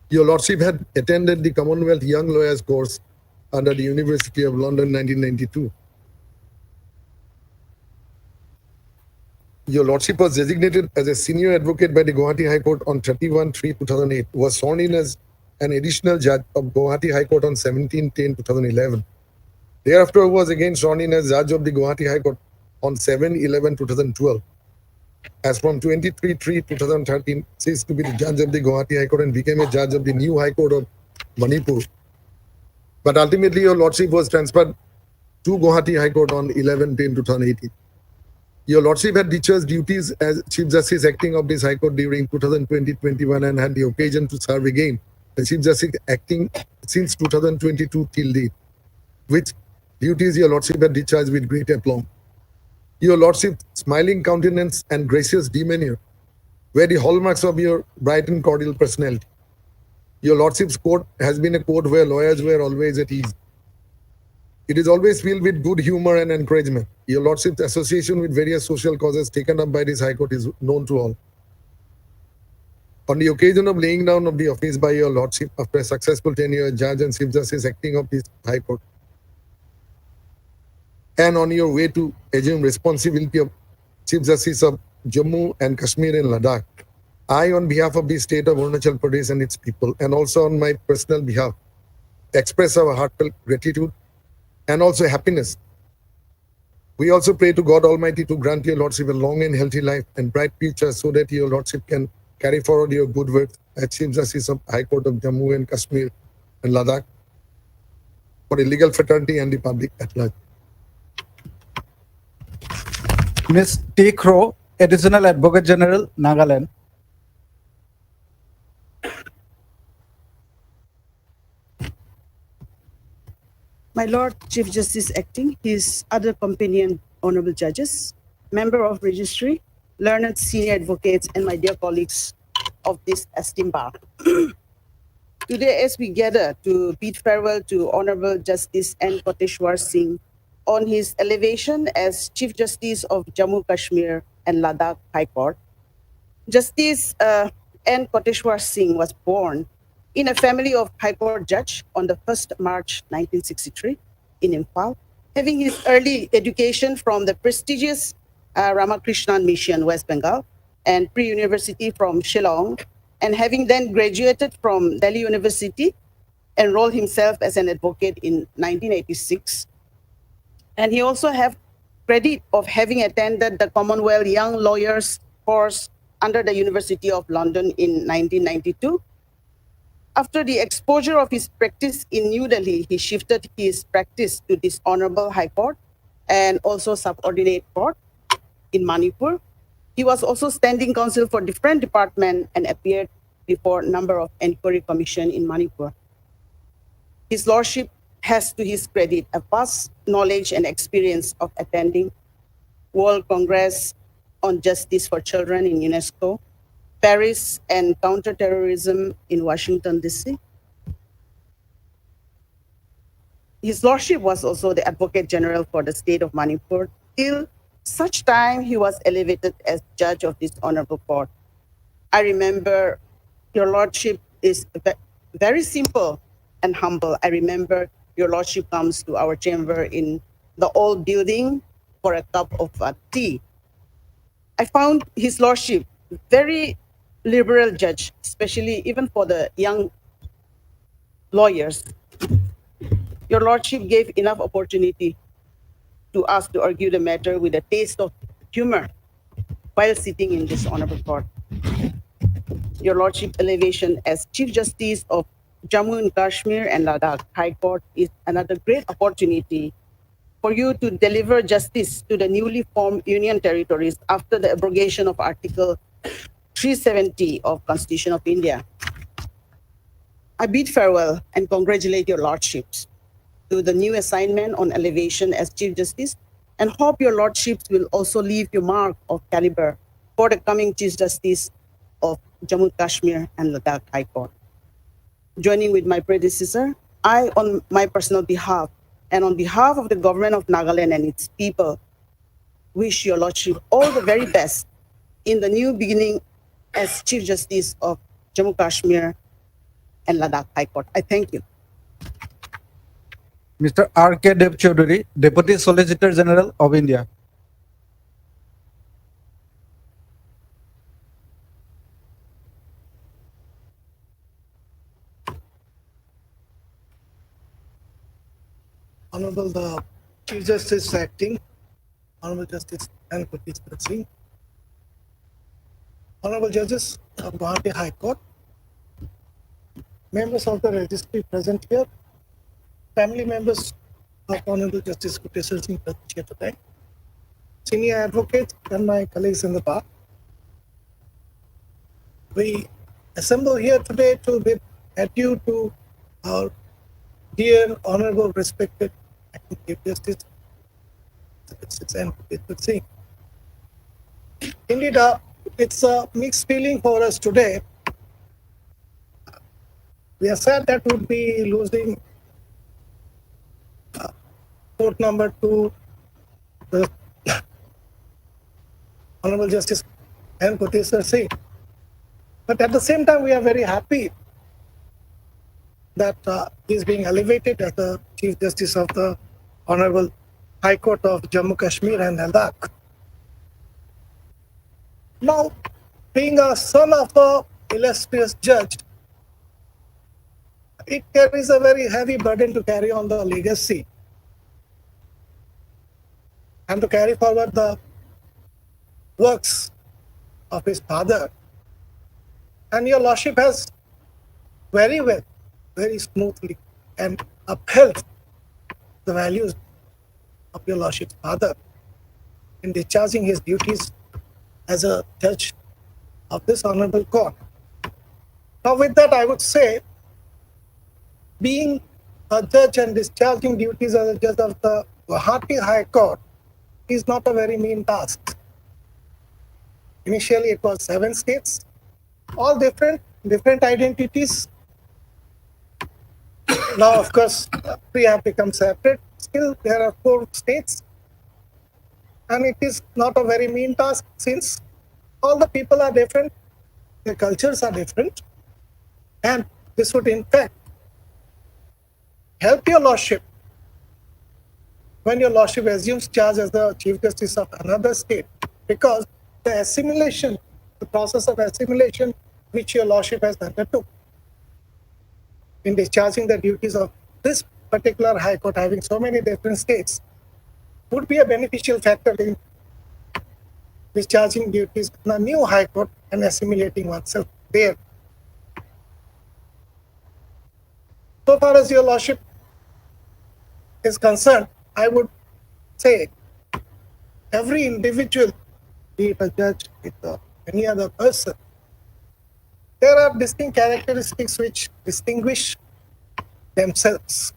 Speaker 7: Your Lordship had attended the Commonwealth Young Lawyers course under the University of London 1992. Your Lordship was designated as a senior advocate by the Gauhati High Court on 31/3/2008, was sworn in as an additional judge of Gauhati High Court on 17/10/2011. Thereafter was again sworn in as judge of the Gauhati High Court on 7/11/2012. As from 23/3/2013, ceased to be the judge of the Gauhati High Court and became a judge of the new High Court of Manipur. But ultimately, your Lordship was transferred to Gauhati High Court on 11/10/2018. Your Lordship had discharged duties as Chief Justice Acting of this High Court during 2020-21 and had the occasion to serve again as Chief Justice Acting since 2022 till date, which duties your Lordship had discharged with great aplomb. Your Lordship's smiling countenance and gracious demeanor were the hallmarks of your bright and cordial personality. Your Lordship's court has been a court where lawyers were always at ease. It is always filled with good humor and encouragement. Your Lordship's association with various social causes taken up by this High Court is known to all. On the occasion of laying down of the office by your Lordship after a successful tenure as Judge and Chief Justice Acting of this High Court, and on your way to assume responsibility of Chief Justice of Jammu and Kashmir and Ladakh, I, on behalf of the state of Arunachal Pradesh and its people, and also on my personal behalf, express our heartfelt gratitude and also happiness. We also pray to God Almighty to grant your Lordship a long and healthy life and bright future so that your Lordship can carry forward your good work as Chief Justice of High Court of Jammu and Kashmir and Ladakh for the legal fraternity and the public at large.
Speaker 1: Ms. T. Crow, Additional Advocate General, Nagaland.
Speaker 8: My Lord Chief Justice Acting, his other companion honorable judges, member of registry, learned senior advocates, and my dear colleagues of this esteemed bar. Today, as we gather to bid farewell to Honorable Justice N.Kotiswar Singh on his elevation as Chief Justice of Jammu, Kashmir and Ladakh High Court, Justice N.Kotiswar Singh was born in a family of High Court judge on the 1st March 1963 in Imphal, having his early education from the prestigious Ramakrishna Mission, West Bengal, and pre-university from Shillong, and having then graduated from Delhi University, enrolled himself as an advocate in 1986. And he also have credit of having attended the Commonwealth Young Lawyers course under the University of London in 1992. After the exposure of his practice in New Delhi, he shifted his practice to this Honorable High Court and also subordinate court in Manipur. He was also standing counsel for different departments and appeared before a number of inquiry commission in Manipur. His Lordship has to his credit a vast knowledge and experience of attending World Congress on Justice for Children in UNESCO, Paris, and counterterrorism in Washington, D.C. His Lordship was also the Advocate General for the state of Manipur till such time he was elevated as judge of this honorable court. I remember your Lordship is very simple and humble. I remember your Lordship comes to our chamber in the old building for a cup of tea. I found his Lordship very liberal judge, especially even for the young lawyers. Your Lordship gave enough opportunity to us to argue the matter with a taste of humor while sitting in this honorable court. Your Lordship elevation as Chief Justice of Jammu and Kashmir and Ladakh High Court is another great opportunity for you to deliver justice to the newly formed Union territories after the abrogation of Article 370 of Constitution of India. I bid farewell and congratulate your Lordships to the new assignment on elevation as Chief Justice and hope your Lordships will also leave your mark of caliber for the coming Chief Justice of Jammu, Kashmir and Ladakh High Court. Joining with my predecessor, I, on my personal behalf and on behalf of the government of Nagaland and its people, wish your Lordship all the very best in the new beginning as Chief Justice of Jammu, Kashmir and Ladakh High Court. I thank you.
Speaker 1: Mr. R.K. Dev Chaudhary, Deputy Solicitor General of India.
Speaker 3: Honorable the Chief Justice Acting, Honorable Justice N.Kotiswar Singh, Honorable Judges of Gauhati High Court, members of the registry present here, family members of Honorable Justice N.Kotiswar Singh present here today, senior advocates and my colleagues in the bar. We assemble here today to bid adieu to our dear, honorable, respected Acting Chief Justice N.Kotiswar Singh. Indeed, it's a mixed feeling for us today. We are sad that we would be losing court number 2, the Honorable Justice N.Kotiswar Singh. But at the same time, we are very happy that he is being elevated as the Chief Justice of the Honorable High Court of Jammu, Kashmir and Ladakh. Now, being a son of an illustrious judge, it carries a very heavy burden to carry on the legacy and to carry forward the works of his father. And your Lordship has very well, very smoothly and upheld the values of your Lordship's father in discharging his duties as a judge of this honorable court. Now with that, I would say, being a judge and discharging duties as a judge of the Gauhati High Court is not a very mean task. Initially, it was 7 states, all different identities. Now, of course, 3 have become separate. Still, there are 4 states. And it is not a very mean task since all the people are different, their cultures are different. And this would, in fact, help your Lordship when your Lordship assumes charge as the Chief Justice of another state, because the assimilation, the process of assimilation which your Lordship has undertook in discharging the duties of this particular High Court having so many different states would be a beneficial factor in discharging duties in a new High Court and assimilating oneself there. So far as your Lordship is concerned, I would say every individual, be it a judge, be it any other person, there are distinct characteristics which distinguish themselves.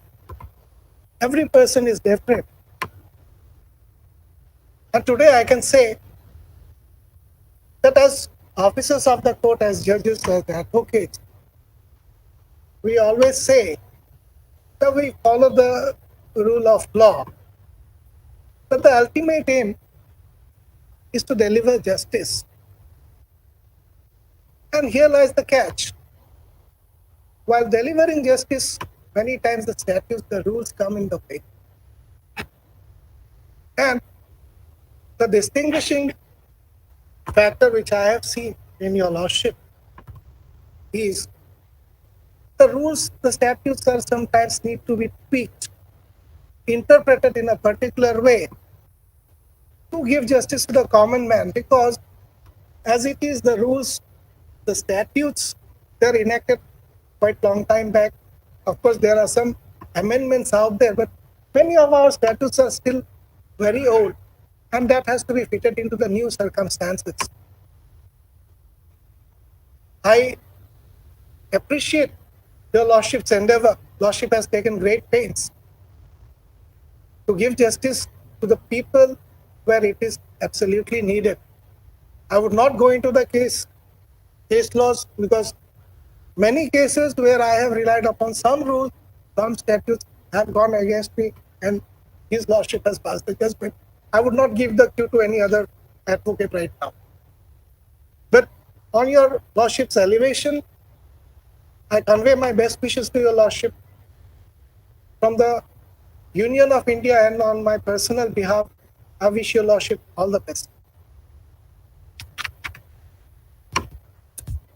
Speaker 3: Every person is different. And today I can say that as officers of the court, as judges, as advocates, we always say that we follow the rule of law. But the ultimate aim is to deliver justice. And here lies the catch. While delivering justice, many times the statutes, the rules come in the way. And the distinguishing factor which I have seen in your lordship is the rules, the statutes are sometimes need to be tweaked, interpreted in a particular way to give justice to the common man, because as it is, the rules, the statutes, they're enacted quite long time back. Of course, there are some amendments out there, but many of our statutes are still very old, and that has to be fitted into the new circumstances. I appreciate your lordship's endeavor. Lordship has taken great pains to give justice to the people where it is absolutely needed. I would not go into the case laws, because many cases where I have relied upon some rules, some statutes have gone against me, and his lordship has passed the judgment. I would not give the cue to any other advocate right now. But on your lordship's elevation, I convey my best wishes to your lordship. From the Union of India and on my personal behalf, I wish your lordship all the best.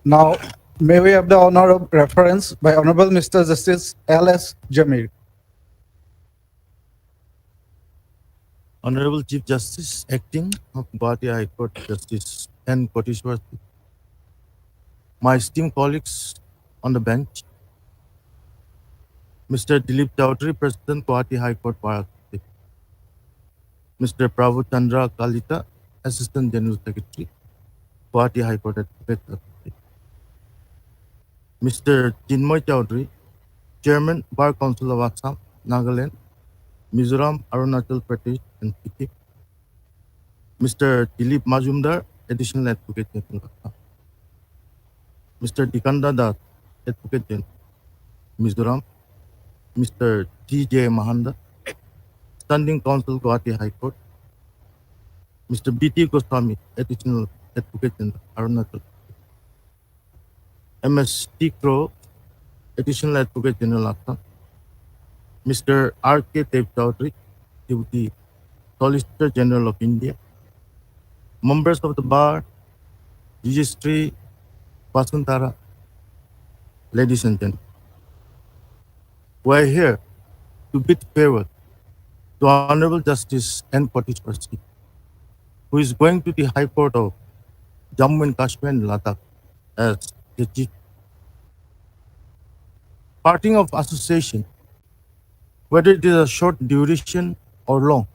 Speaker 1: Now, may we have the honor of reference by Honorable Mr. Justice L.S. Jamir.
Speaker 9: Honorable Chief Justice, Acting of Gauhati High Court Justice N.Kotiswar Singh, my esteemed colleagues on the bench, Mr. Dilip Chowdhury, President, Gauhati High Court, Bharat, Mr. Prabhu Chandra Kalita, Assistant General Secretary, Gauhati High Court, Mr. Chinmoy Chowdhury, Chairman, Bar Council of Assam, Nagaland, Mizoram, Arunachal Pradesh, and Sikkim, Mr. Dilip Majumdar, Additional Advocate General, Mr. Dikanda Das, Advocate General, Mizoram, Mr. T.J. Mahanda, Standing Counsel, Gauhati High Court, Mr. B.T. Goswami, Additional Advocate General, Arunachal, M.S. T. Crow, Additional Advocate General, Assam, Mr. R.K. Dev Chowdhury, Deputy Solicitor General of India, members of the Bar, Registry, Vasantara, ladies and gentlemen, we are here to bid farewell to Honorable Justice N.Kotiswar Singh, who is going to the High Court of Jammu and Kashmir and Ladakh as the chief. Parting of association, whether it is a short duration or long,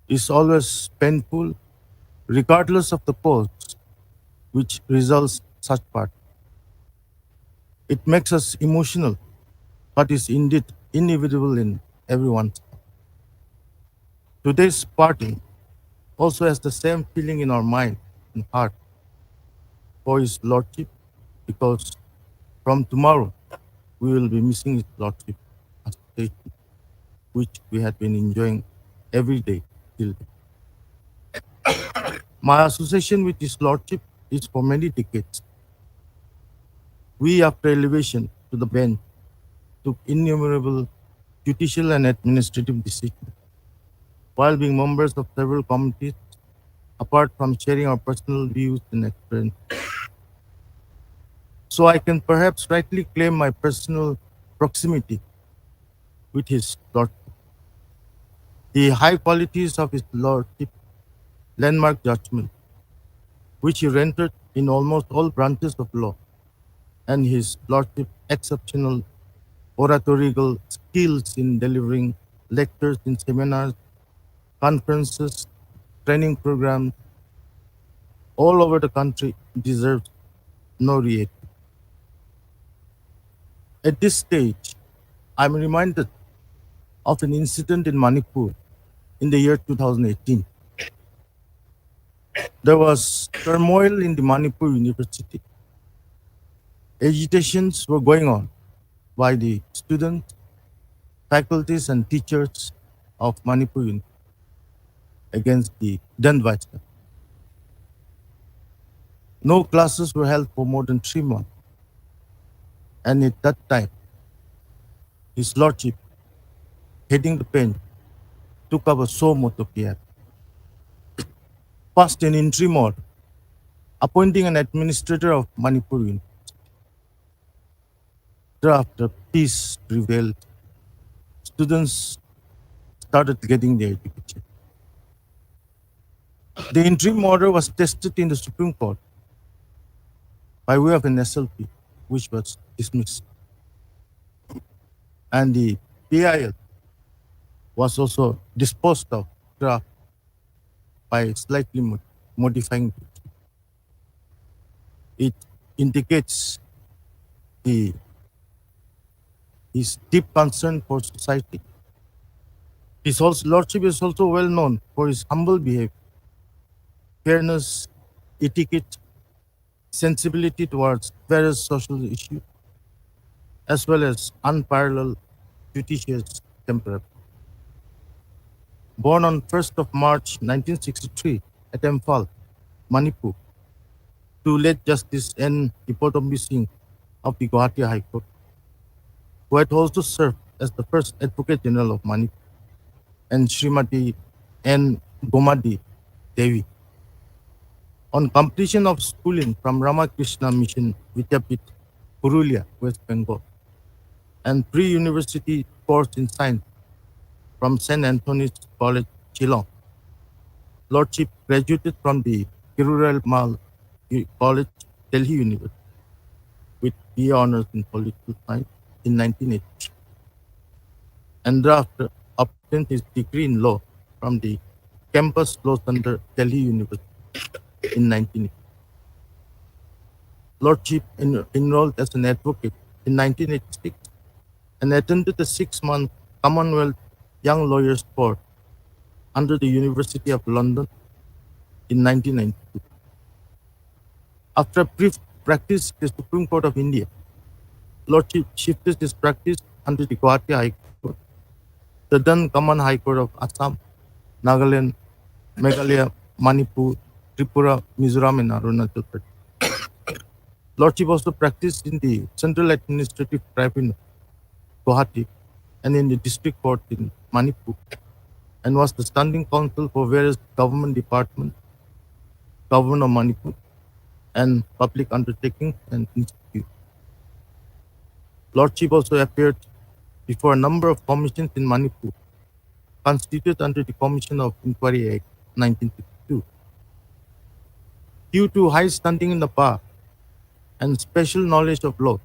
Speaker 9: is always painful, regardless of the cause which results such part. It makes us emotional, but is indeed inevitable in everyone's. Today's parting also has the same feeling in our mind and heart for His Lordship, because from tomorrow we will be missing His Lordship association, which we had been enjoying every day till then. My association with His Lordship is for many decades. We, after elevation to the bench, took innumerable judicial and administrative decisions, while being members of several committees, apart from sharing our personal views and experience. So I can perhaps rightly claim my personal proximity with His Lordship. The high qualities of His Lordship, landmark judgment, which He rendered in almost all branches of law, and His Lordship exceptional oratorical skills in delivering lectures in seminars, conferences, training programs all over the country deserves no re. At this stage, I'm reminded of an incident in Manipur in the year 2018. There was turmoil in the Manipur University. Agitations were going on by the students, faculties, and teachers of Manipur against the then vice chancellor. No classes were held for more than 3 months, and at that time, His Lordship, heading the bench, took up a suo motu care. First, an interim order, appointing an administrator of Manipur University. Thereafter, peace prevailed. Students started getting their education. The interim order was tested in the Supreme Court by way of an SLP, which was dismissed. And the PIL was also disposed of draft by slightly modifying it. It indicates his deep concern for society. His Lordship is also well known for his humble behavior, fairness, etiquette, sensibility towards various social issues, as well as unparalleled judicious temperament. Born on 1st of March 1963 at Imphal, Manipur, to late Justice N.Kotiswar Singh of the Gauhati High Court, who had also served as the first Advocate General of Manipur, and Srimati N. Gomadi Devi. On completion of schooling from Ramakrishna Mission Vidyapit, Purulia, West Bengal, and pre-university course in science from St. Anthony's College, Shillong, Lordship graduated from the Kirural Mal College, Delhi University, with BA honors in political science in 1983, and thereafter obtained his degree in law from the Campus Law Center, Delhi University in 1980. Lordship enrolled as an advocate in 1986 and attended the 6-month Commonwealth Young Lawyers Course under the University of London in 1992. After a brief practice at the Supreme Court of India, Lordship shifted his practice under the Gauhati High Court, the then Common High Court of Assam, Nagaland, Meghalaya, Manipur, Tripura, Mizoram, and Arunachal Pradesh. Lordship also practiced in the Central Administrative Tribunal, Gauhati, and in the District Court in Manipur, and was the standing counsel for various government departments, Government of Manipur, and public undertakings and institutes. Lordship also appeared before a number of commissions in Manipur, constituted under the Commission of Inquiry Act 1962. Due to high standing in the bar and special knowledge of law,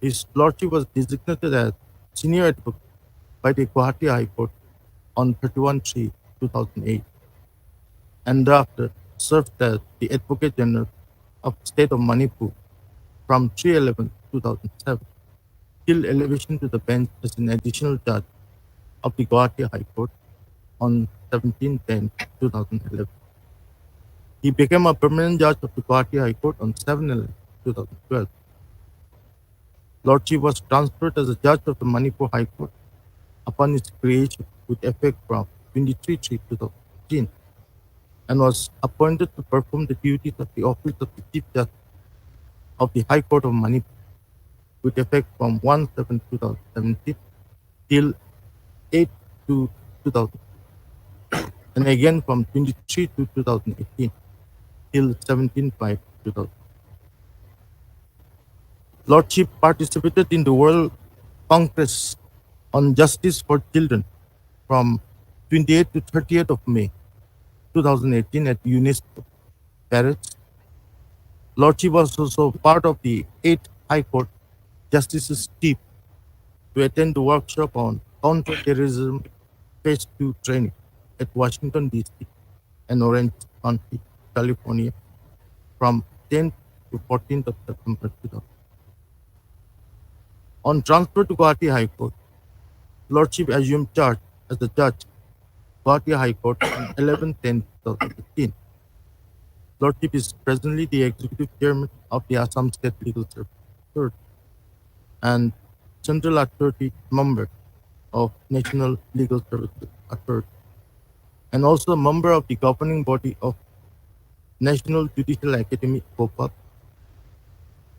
Speaker 9: his Lordship was designated as senior advocate by the Gauhati High Court on 31/3/2008, and thereafter served as the Advocate General of the State of Manipur from 3/11/2007 till elevation to the bench as an additional judge of the Gauhati High Court on 17/10/2011. He became a permanent judge of the Gauhati High Court on 7/11/2012. Lordship was transferred as a judge of the Manipur High Court upon its creation with effect from 23/3/2015, and was appointed to perform the duties of the office of the Chief Justice of the High Court of Manipur with effect from 1/7/2017 till 8/2/2000, and again from 23/2/2018 till 17/5/2000. Lordship participated in the World Congress on Justice for Children from 28th to 30th of May 2018 at UNESCO, Paris. Lordship was also part of the 8th High Court Justices team to attend the workshop on counterterrorism phase 2 training at Washington, D.C. and Orange County, California from 10th to 14th of September 2000. On transfer to Guwahati High Court, Lordship assumed charge as the judge, Guwahati High Court on 11/10/2015. Lordship is presently the executive chairman of the Assam State Legal Service and Central Authority member of National Legal Services Authority, and also a member of the governing body of National Judicial Academy, Bhopal.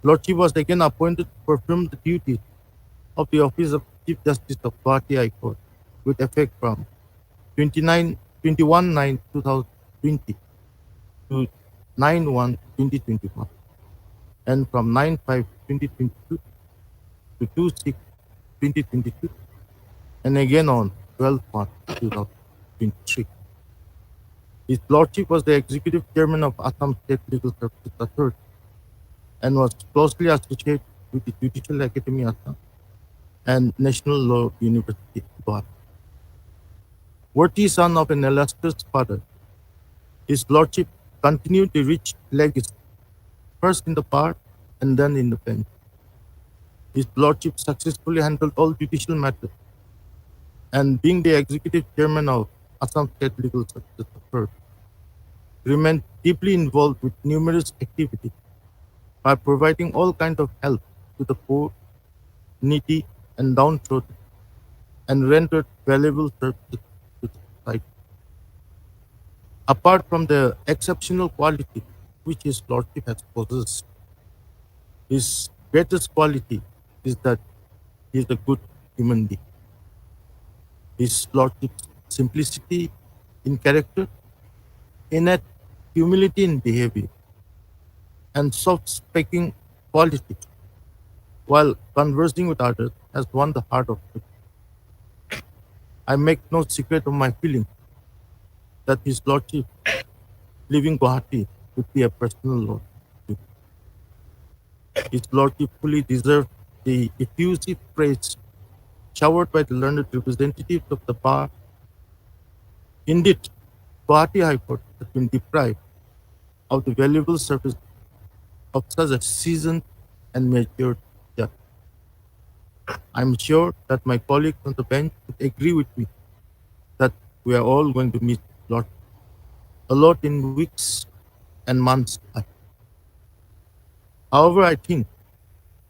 Speaker 9: Lordship was again appointed to perform the duties of the Office of Chief Justice of Guwahati High Court with effect from 21/9/2020 to 9/1/2021 and from 9/5/2022 to 2/6/2022 and again on 12/1/2023. His Lordship was the executive chairman of Assam State Legal Services Authority and was closely associated with the Judicial Academy Assam and National Law University, Guwahati. Worthy son of an illustrious father, his Lordship continued the rich legacy, first in the bar and then in the bench. His Lordship successfully handled all judicial matters, and being the executive chairman of Assam State Legal Services Authority, remained deeply involved with numerous activities by providing all kinds of help to the poor, needy, and downtrodden, and rendered valuable services to the society. Apart from the exceptional quality which his Lordship has possessed, his greatest quality is that he is a good human being. His Lordship's simplicity in character, innate humility in behavior, and soft-speaking quality while conversing with others has won the heart of people. I make no secret of my feeling that his Lordship leaving Gauhati would be a personal loss. His Lordship fully deserved the effusive praise showered by the learned representatives of the bar. Indeed, Guwahati High Court has been deprived of the valuable service of such a seasoned and matured judge. I am sure that my colleagues on the bench would agree with me that we are all going to miss a lot in weeks and months ahead. However, I think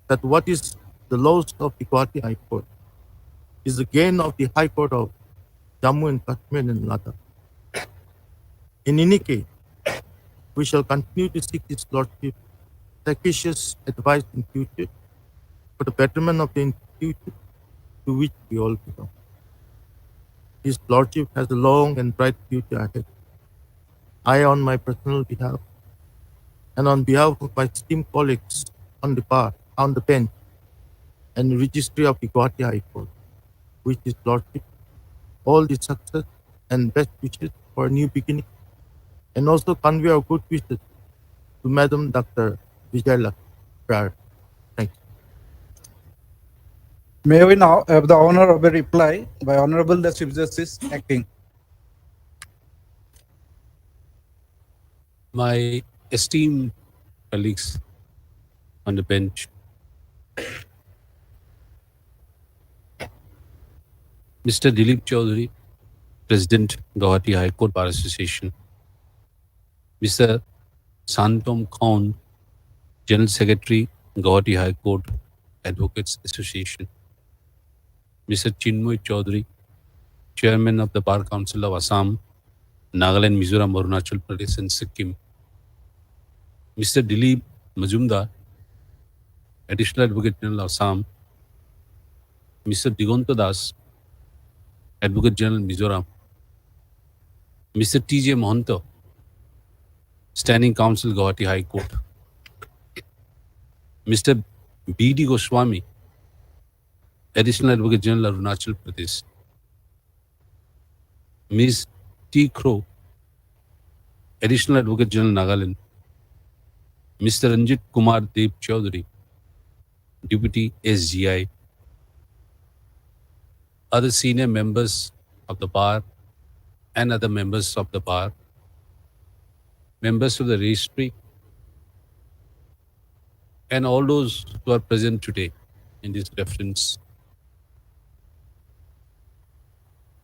Speaker 9: that what is the loss of the Guwahati High Court is the gain of the High Court of Jammu and Kashmir and Ladakh. In any case, we shall continue to seek his Lordship sagacious advice in future for the betterment of the institution to which we all belong. His Lordship has a long and bright future ahead. I, on my personal behalf, and on behalf of my esteemed colleagues on the bar, on the bench, and registry of the Guwahati High Court, wish his Lordship all the success and best wishes for a new beginning, and also convey our good wishes to Madam Dr. Vijayalakshmi. Thank you.
Speaker 1: May we now have the honor of a reply by Honorable the Chief Justice acting.
Speaker 10: My esteemed colleagues on the bench, Mr. Dilip Chaudhary, President, Gauhati High Court Bar Association, Mr. Santom Khan, General Secretary, Gauhati High Court Advocates Association, Mr. Chinmoy Chaudhary, Chairman of the Bar Council of Assam, Nagaland, Mizoram, Arunachal Pradesh, and Sikkim, Mr. Dilip Majumdar, Additional Advocate General of Assam, Mr. Digonta Das, Advocate General Mizoram, Mr. T.J. Mohanto, Standing Counsel, Gauhati High Court, Mr. B.D. Goswami, Additional Advocate General, Arunachal Pradesh, Ms. T. Crow, Additional Advocate General, Nagaland, Mr. Ranjit Kumar Dev Chaudhary, Deputy SGI, other senior members of the bar and other members of the bar, members of the registry, and all those who are present today in this reference.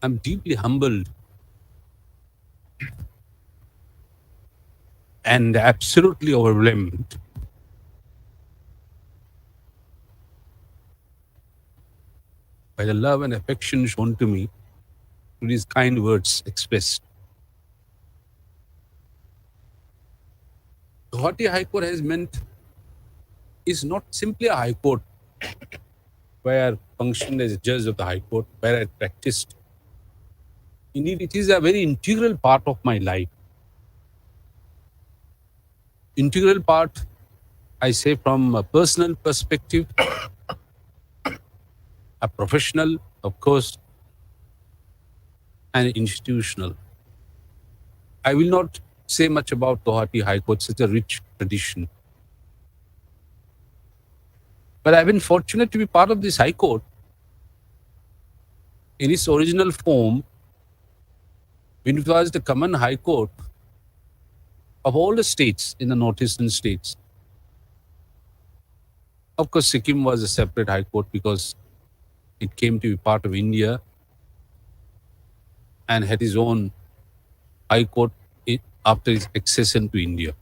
Speaker 10: I'm deeply humbled and absolutely overwhelmed by the love and affection shown to me through these kind words expressed. Gauhati High Court has meant is not simply a High Court where I functioned as a judge of the High Court, where I practiced. Indeed, it is a very integral part of my life. Integral part, I say, from a personal perspective, a professional, of course, and institutional. I will not say much about Gauhati High Court, such a rich tradition. But I've been fortunate to be part of this High Court in its original form, when it was the common High Court of all the states in the northeastern states. Of course, Sikkim was a separate High Court because it came to be part of India and had its own High Court after its accession to India.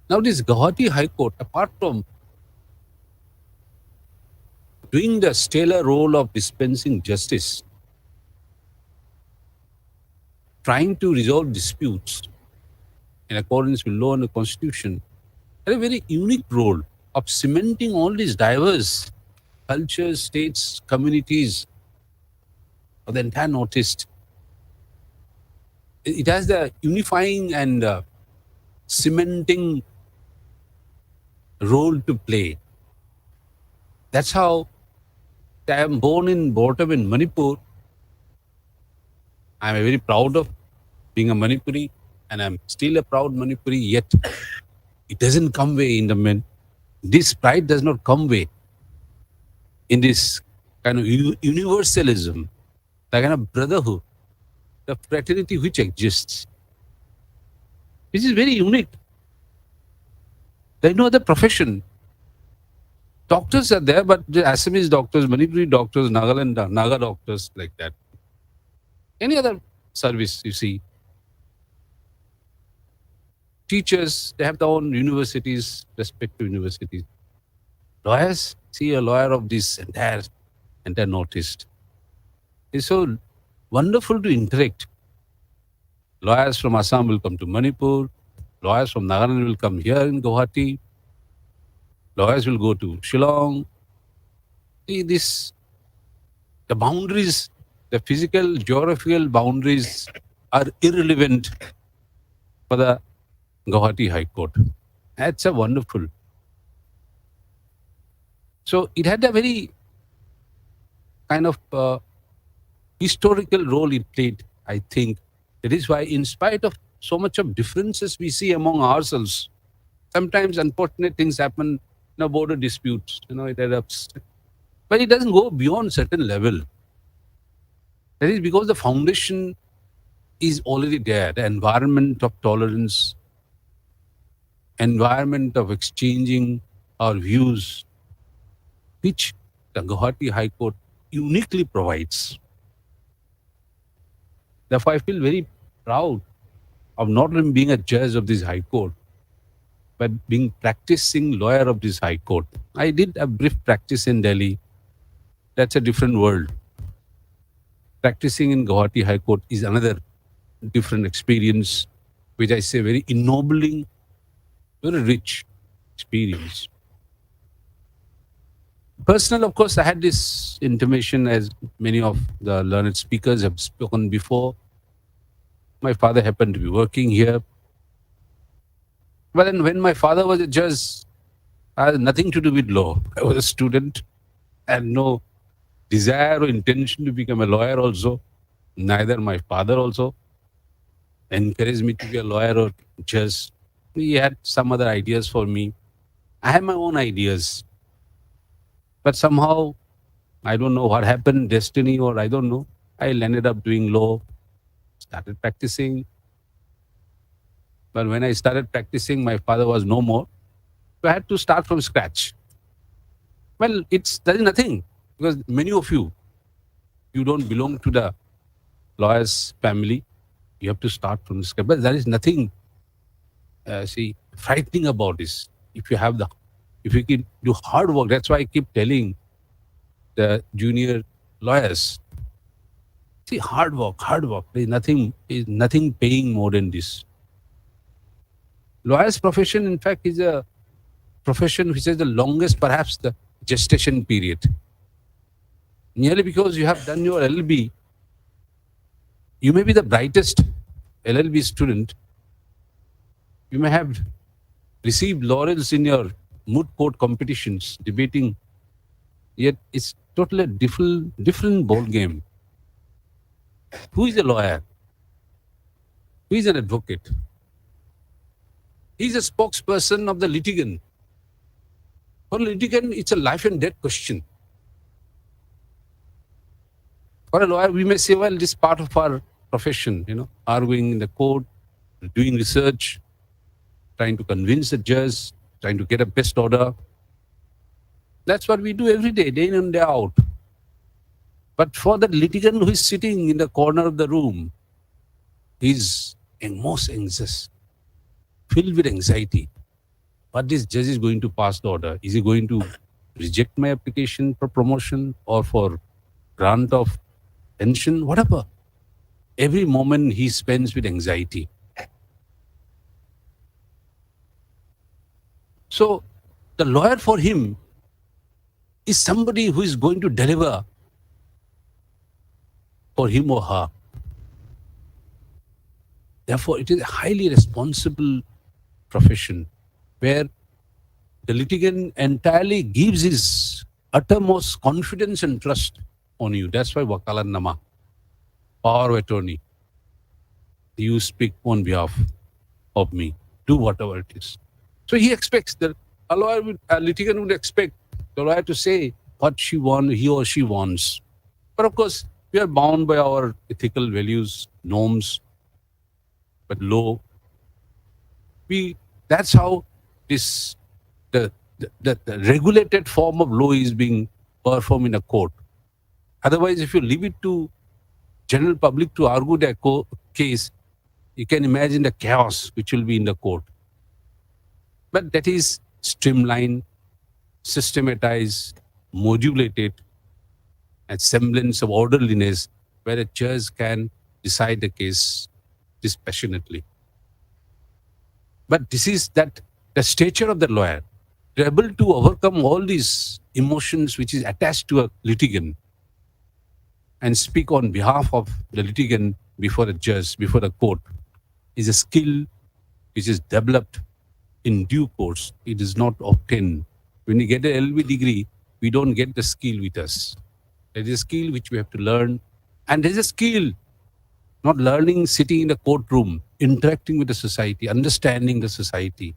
Speaker 10: Now, this Gauhati High Court, apart from doing the stellar role of dispensing justice, trying to resolve disputes in accordance with law and the constitution, had a very unique role of cementing all these diverse cultures, states, communities of the entire Northeast. It has the unifying and cementing role to play. That's how I am born and brought up in Manipur. I'm very proud of being a Manipuri, and I'm still a proud Manipuri, yet it doesn't come way in the men. This pride does not come way in this kind of universalism, the kind of brotherhood, the fraternity which exists. This is very unique. There is no other profession. Doctors are there, but the Assamese doctors, Manipuri doctors, Nagaland, Naga doctors, like that. Any other service you see. Teachers, they have their own universities, respective universities. Lawyers, see a lawyer of this entire Northeast. It's so wonderful to interact. Lawyers from Assam will come to Manipur. Lawyers from Nagaland will come here in Gauhati. Lawyers will go to Shillong. See this, the boundaries, the physical, geographical boundaries are irrelevant for the Gauhati High Court. That's a wonderful. So it had a very kind of historical role it played, I think. That is why, in spite of so much of differences we see among ourselves, sometimes unfortunate things happen, border disputes, it erupts. But it doesn't go beyond certain level. That is because the foundation is already there, the environment of tolerance, environment of exchanging our views, which the Gauhati High Court uniquely provides. Therefore, I feel very proud of not only being a judge of this High Court, but being practicing lawyer of this High Court. I did a brief practice in Delhi. That's a different world. Practicing in Gauhati High Court is another different experience, which I say very ennobling, very rich experience. Personal, of course, I had this intimation, as many of the learned speakers have spoken before. My father happened to be working here. But then when my father was a judge, I had nothing to do with law. I was a student, had no desire or intention to become a lawyer also. Neither my father also encouraged me to be a lawyer or judge. He had some other ideas for me. I had my own ideas. But somehow, I don't know what happened, destiny or I don't know. I ended up doing law, started practicing. But when I started practicing, my father was no more. So I had to start from scratch. Well, there is nothing, because many of you don't belong to the lawyer's family. You have to start from the scratch. But there is nothing, frightening about this. If you can do hard work, that's why I keep telling the junior lawyers, see, hard work. There is nothing paying more than this. Lawyer's profession, in fact, is a profession which has the longest, perhaps, the gestation period. Merely because you have done your LLB, you may be the brightest LLB student. You may have received laurels in your moot court competitions, debating, yet it's totally a different ball game. Who is a lawyer? Who is an advocate? He's a spokesperson of the litigant. For a litigant, it's a life and death question. For a lawyer, we may say, well, this is part of our profession, arguing in the court, doing research, trying to convince the judge, trying to get a best order. That's what we do every day, day in and day out. But for the litigant who is sitting in the corner of the room, he's most anxious, filled with anxiety. What this judge is going to pass the order? Is he going to reject my application for promotion or for grant of pension? Whatever. Every moment he spends with anxiety. So the lawyer for him is somebody who is going to deliver for him or her. Therefore, it is a highly responsible profession where the litigant entirely gives his uttermost confidence and trust on you. That's why Wakalat Nama, power of attorney. You speak on behalf of me. Do whatever it is. So he expects that a litigant would expect the lawyer to say what he or she wants. But of course, we are bound by our ethical values, norms, but law. That's how the regulated form of law is being performed in a court. Otherwise, if you leave it to general public to argue their case, you can imagine the chaos which will be in the court. But that is streamlined, systematized, modulated, and semblance of orderliness where a judge can decide the case dispassionately. But this is the stature of the lawyer. They're able to overcome all these emotions which is attached to a litigant and speak on behalf of the litigant before a judge, before the court, is a skill which is developed in due course. It is not obtained. When you get an LLB degree, we don't get the skill with us. There is a skill which we have to learn. And there's a skill, not learning sitting in the courtroom, interacting with the society, understanding the society.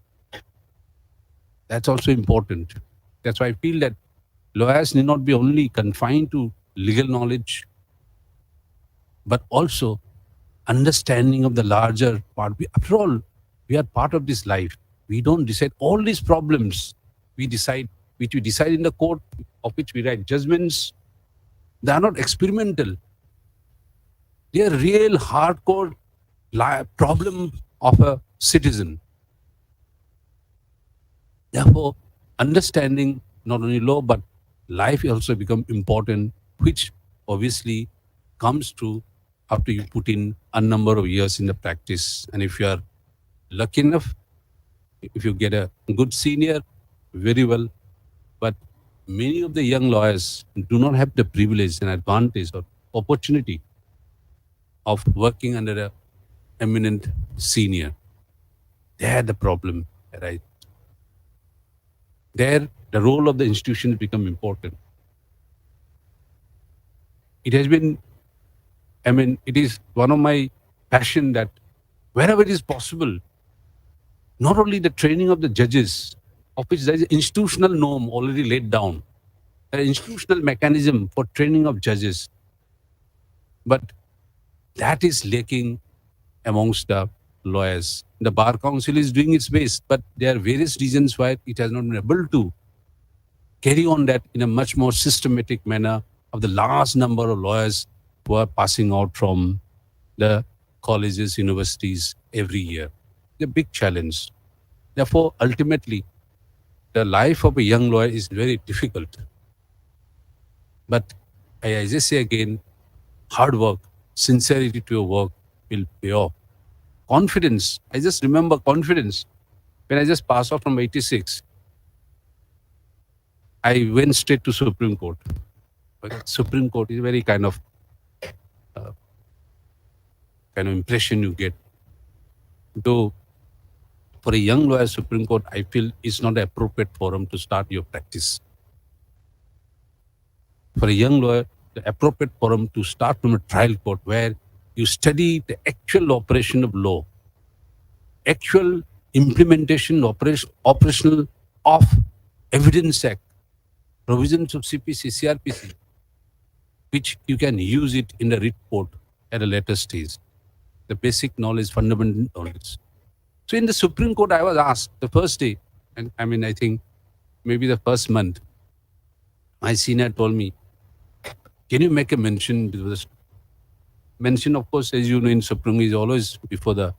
Speaker 10: That's also important. That's why I feel that lawyers need not be only confined to legal knowledge, but also understanding of the larger part. After all, we are part of this life. We don't decide all these problems. We decide in the court, of which we write judgments. They are not experimental. They are real hardcore problem of a citizen. Therefore, understanding not only law but life also become important, which obviously comes through after you put in a number of years in the practice. And if you are lucky enough, if you get a good senior, very well. But many of the young lawyers do not have the privilege and advantage or opportunity of working under an eminent senior. There the problem arises. There the role of the institution has become important. It has been, it is one of my passion that wherever it is possible, not only the training of the judges, of which there is an institutional norm already laid down, an institutional mechanism for training of judges, but that is lacking amongst the lawyers. The Bar Council is doing its best, but there are various reasons why it has not been able to carry on that in a much more systematic manner of the large number of lawyers who are passing out from the colleges, universities every year. It's a big challenge. Therefore, ultimately, the life of a young lawyer is very difficult. But I just say again, hard work, sincerity to your work will pay off. Confidence. I just remember confidence. When I just passed off from 86, I went straight to Supreme Court. But Supreme Court is very kind of impression you get. Though for a young lawyer, Supreme Court, I feel is not the appropriate forum to start your practice. For a young lawyer, the appropriate forum to start from a trial court where you study the actual operation of law, actual implementation, operational of Evidence Act, provisions of CPC, CRPC, which you can use it in the writ court at a later stage. The basic knowledge, fundamental knowledge. So in the Supreme Court, I was asked the first day, and I think maybe the first month, my senior told me, can you make a mention? Mention, of course, as you know, in Supreme is always before the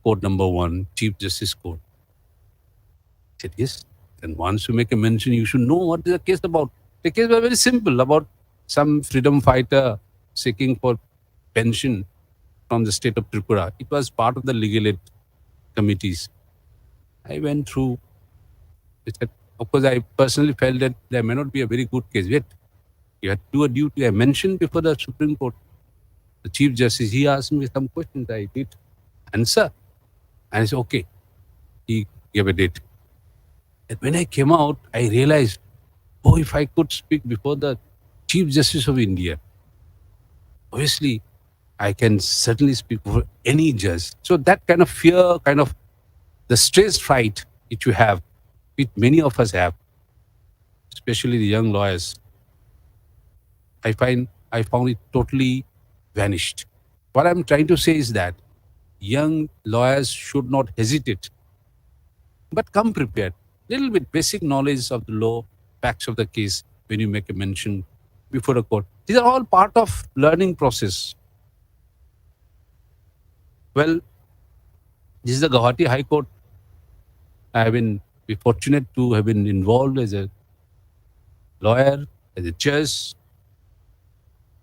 Speaker 10: court number 1, Chief Justice Court. I said, yes. And once you make a mention, you should know what is the case about. The case was very simple, about some freedom fighter seeking for pension from the state of Tripura. It was part of the legal aid committees. I went through. Of course, I personally felt that there may not be a very good case yet. You had to do a duty. I mentioned before the Supreme Court. The Chief Justice, he asked me some questions. I did answer. And I said, okay. He gave a date. And when I came out, I realized, oh, if I could speak before the Chief Justice of India, obviously, I can certainly speak before any judge. So that kind of fear, kind of the stress fright which you have, which many of us have, especially the young lawyers, I found it totally vanished. What I'm trying to say is that young lawyers should not hesitate, but come prepared. Little bit basic knowledge of the law, facts of the case when you make a mention before a court. These are all part of learning process. Well, this is the Gauhati High Court. I have been fortunate to have been involved as a lawyer, as a judge,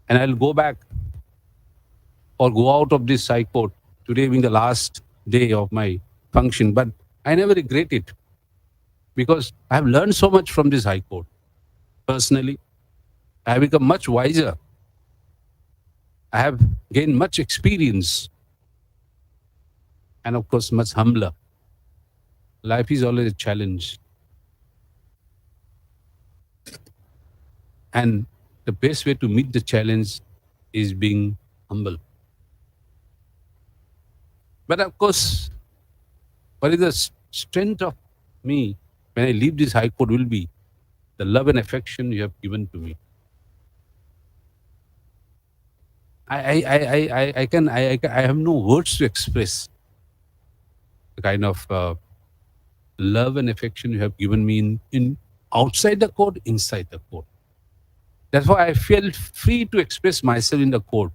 Speaker 10: and I'll go back or go out of this High Court today being the last day of my function. But I never regret it because I have learned so much from this High Court. Personally, I have become much wiser. I have gained much experience and, of course, much humbler. Life is always a challenge. And the best way to meet the challenge is being humble. But of course, what is the strength of me when I leave this High Court will be the love and affection you have given to me. I have no words to express the kind of love and affection you have given me in outside the court, inside the court. That's why I feel free to express myself in the court.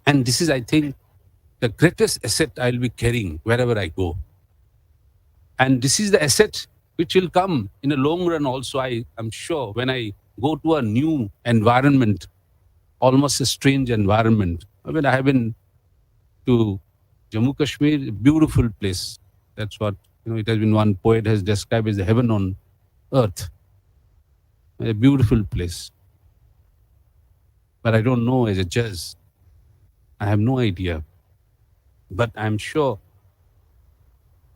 Speaker 10: And this is, I think, the greatest asset I'll be carrying wherever I go. And this is the asset which will come in the long run also, I am sure, when I go to a new environment, almost a strange environment. I mean, I have been to Jammu, Kashmir, a beautiful place. That's what, it has been one poet has described as the heaven on earth. A beautiful place. But I don't know as a judge. I have no idea. But I'm sure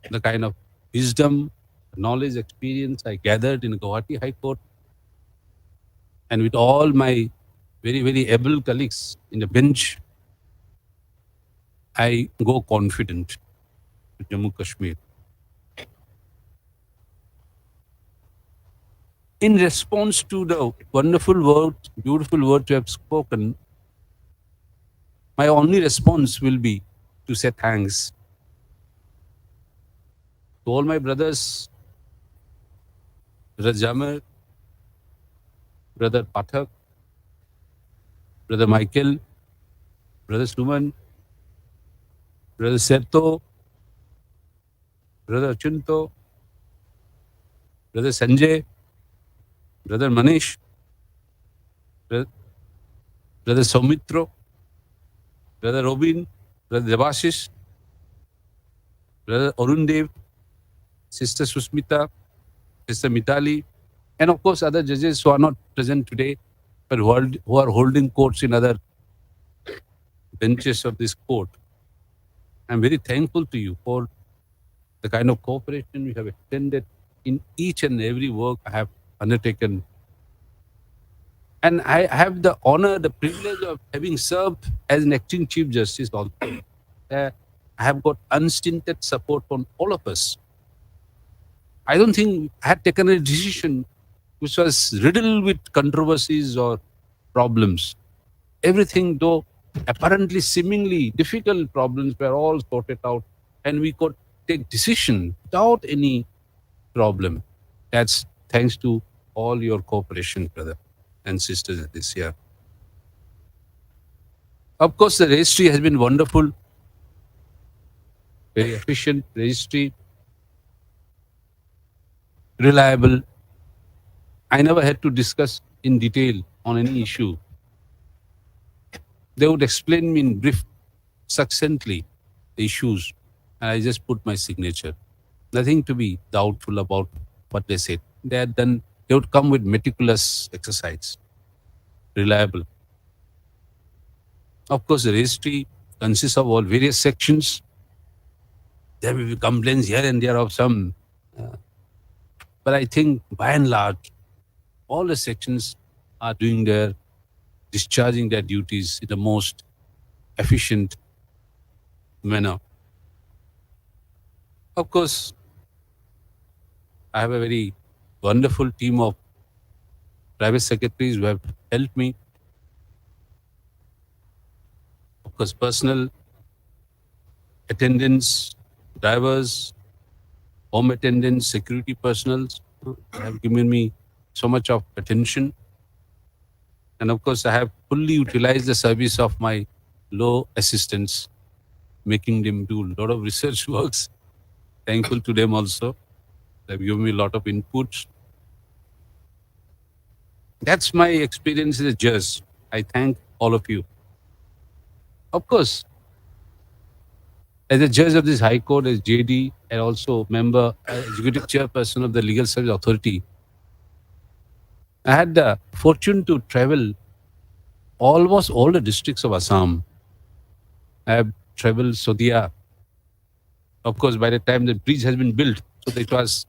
Speaker 10: the kind of wisdom, knowledge, experience I gathered in Gauhati High Court and with all my very, very able colleagues in the bench, I go confident to Jammu, Kashmir. In response to the wonderful words, beautiful words you have spoken, my only response will be to say thanks to all my brothers Brother Jammer, Brother Pathak, Brother Michael, Brother Suman, Brother Serto, Brother Chunto, Brother Sanjay, Brother Manish, Brother Saumitro, Brother Robin, Brother Devashish, Brother Arundev, Sister Susmita, Sister Mitali, and of course other judges who are not present today, but who are holding courts in other benches of this court. I'm very thankful to you for the kind of cooperation you have extended in each and every work I have undertaken. And I have the honor, the privilege of having served as an acting Chief Justice also. I have got unstinted support from all of us. I don't think I had taken a decision which was riddled with controversies or problems. Everything, though apparently seemingly difficult problems, were all sorted out, and we could take decision without any problem. That's thanks to all your cooperation, brother and sisters this year. Of course, the registry has been wonderful, very efficient registry, reliable. I never had to discuss in detail on any issue. They would explain me in brief, succinctly, the issues, and I just put my signature. Nothing to be doubtful about what they said. They would come with meticulous exercise, reliable. Of course, the registry consists of all various sections. There may be complaints here and there of some, but I think by and large, all the sections are discharging their duties in the most efficient manner. Of course, I have a very wonderful team of private secretaries who have helped me. Of course, personal attendants, drivers, home attendants, security personnel have given me so much of attention. And of course, I have fully utilized the service of my law assistants, making them do a lot of research works. Thankful to them also. They've given me a lot of inputs. That's my experience as a judge. I thank all of you. Of course, as a judge of this High Court, as JD, and also member, executive chairperson of the Legal Service Authority, I had the fortune to travel almost all the districts of Assam. I have traveled Sodia. Of course, by the time the bridge has been built, so it was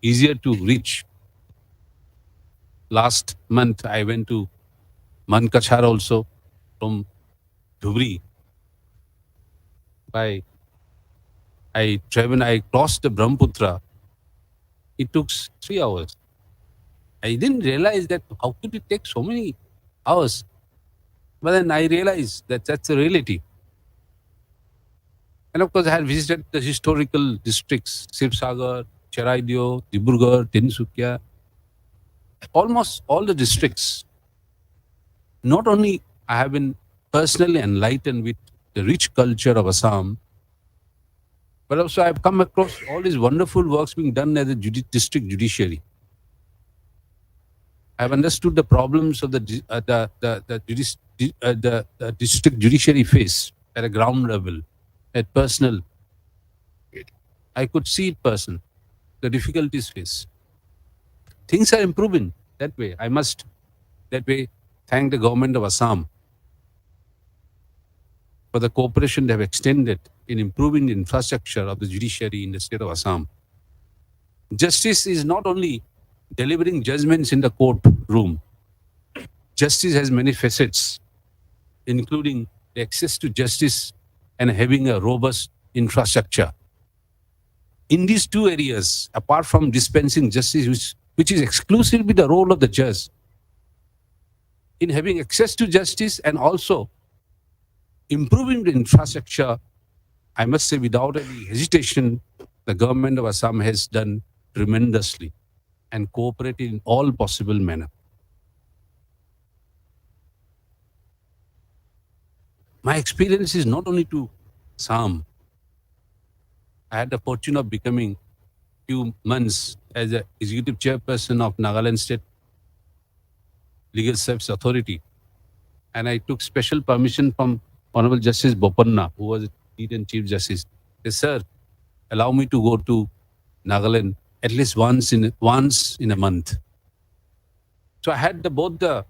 Speaker 10: easier to reach. Last month, I went to Mankachar also from Dhubri. I crossed the Brahmaputra. It took 3 hours. I didn't realize that how could it take so many hours? But then I realized that that's the reality. And of course, I had visited the historical districts, Sivsagar, Charaideo, Dibrugarh, Tinsukia, almost all the districts. Not only I have been personally enlightened with the rich culture of Assam, but also I've come across all these wonderful works being done at the district judiciary. I've understood the problems of the district judiciary face at a ground level, at personal. I could see it personal, the difficulties face. Things are improving that way. I must that way thank the government of Assam for the cooperation they have extended in improving the infrastructure of the judiciary in the state of Assam. Justice is not only delivering judgments in the courtroom. Justice has many facets, including the access to justice and having a robust infrastructure. In these two areas, apart from dispensing justice, which is exclusively the role of the judge, in having access to justice and also improving the infrastructure, I must say without any hesitation, the government of Assam has done tremendously. and cooperate in all possible manner. My experience is not only to Assam. I had the fortune of becoming few months as the executive chairperson of Nagaland State Legal Service Authority, and I took special permission from Honorable Justice Bopanna, who was lead and Chief Justice. He said, "Sir, allow me to go to Nagaland at least once in a month." So I had both the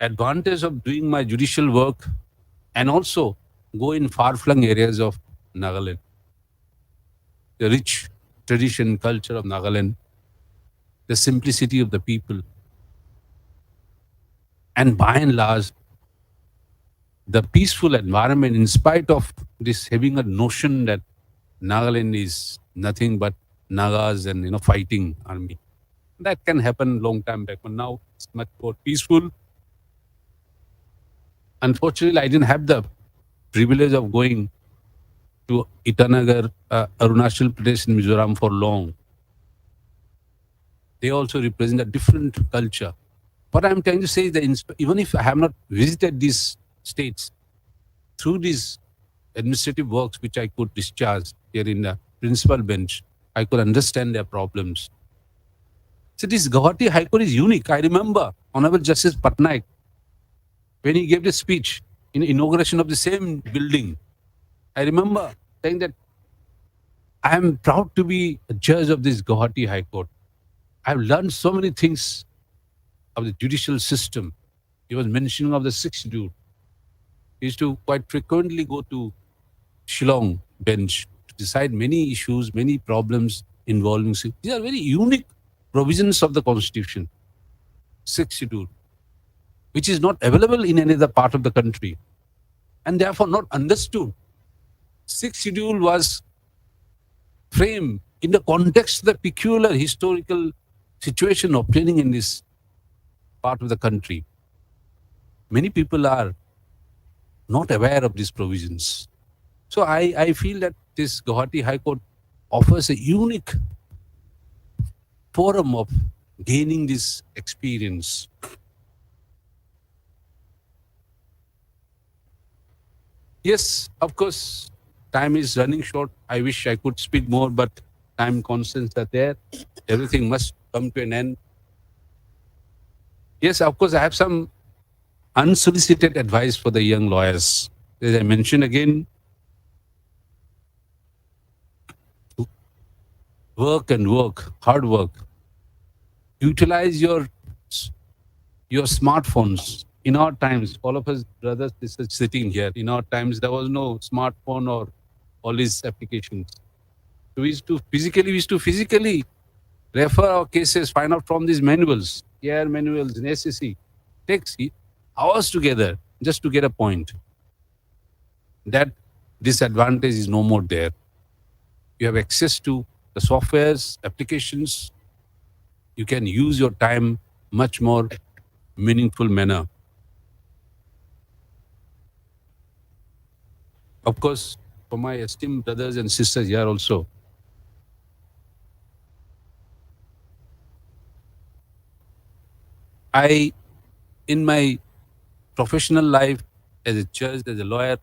Speaker 10: advantage of doing my judicial work and also go in far-flung areas of Nagaland. The rich tradition, culture of Nagaland, the simplicity of the people, and by and large, the peaceful environment, in spite of this having a notion that Nagaland is nothing but Nagas and fighting army. That can happen long time back, but now it's much more peaceful. Unfortunately, I didn't have the privilege of going to Itanagar, Arunachal Pradesh and Mizoram for long. They also represent a different culture. What I'm trying to say is that even if I have not visited these states, through these administrative works which I could discharge here in the principal bench, I could understand their problems. So this Gauhati High Court is unique. I remember Honorable Justice Patnaik, when he gave the speech in inauguration of the same building, I remember saying that I am proud to be a judge of this Gauhati High Court. I've learned so many things of the judicial system. He was mentioning of the sixth schedule. He used to quite frequently go to Shillong bench to decide many issues, many problems involving. These are very unique provisions of the Constitution. Sixth schedule, which is not available in any other part of the country, and therefore not understood. Sixth schedule was framed in the context of the peculiar historical situation obtaining in this part of the country. Many people are not aware of these provisions. So I feel that this Gauhati High Court offers a unique forum of gaining this experience. Yes, of course, time is running short. I wish I could speak more, but time constraints are there. Everything must come to an end. Yes, of course, I have some unsolicited advice for the young lawyers. As I mentioned again, work and work, hard work. Utilize your smartphones. In our times, all of us brothers sitting here, in our times, there was no smartphone or all these applications. So we used to physically refer our cases, find out from these manuals, care manuals, in SSC. Takes hours together just to get a point. That disadvantage is no more there. You have access to the softwares, applications. You can use your time much more meaningful manner. Of course, for my esteemed brothers and sisters here also, in my professional life as a judge, as a lawyer,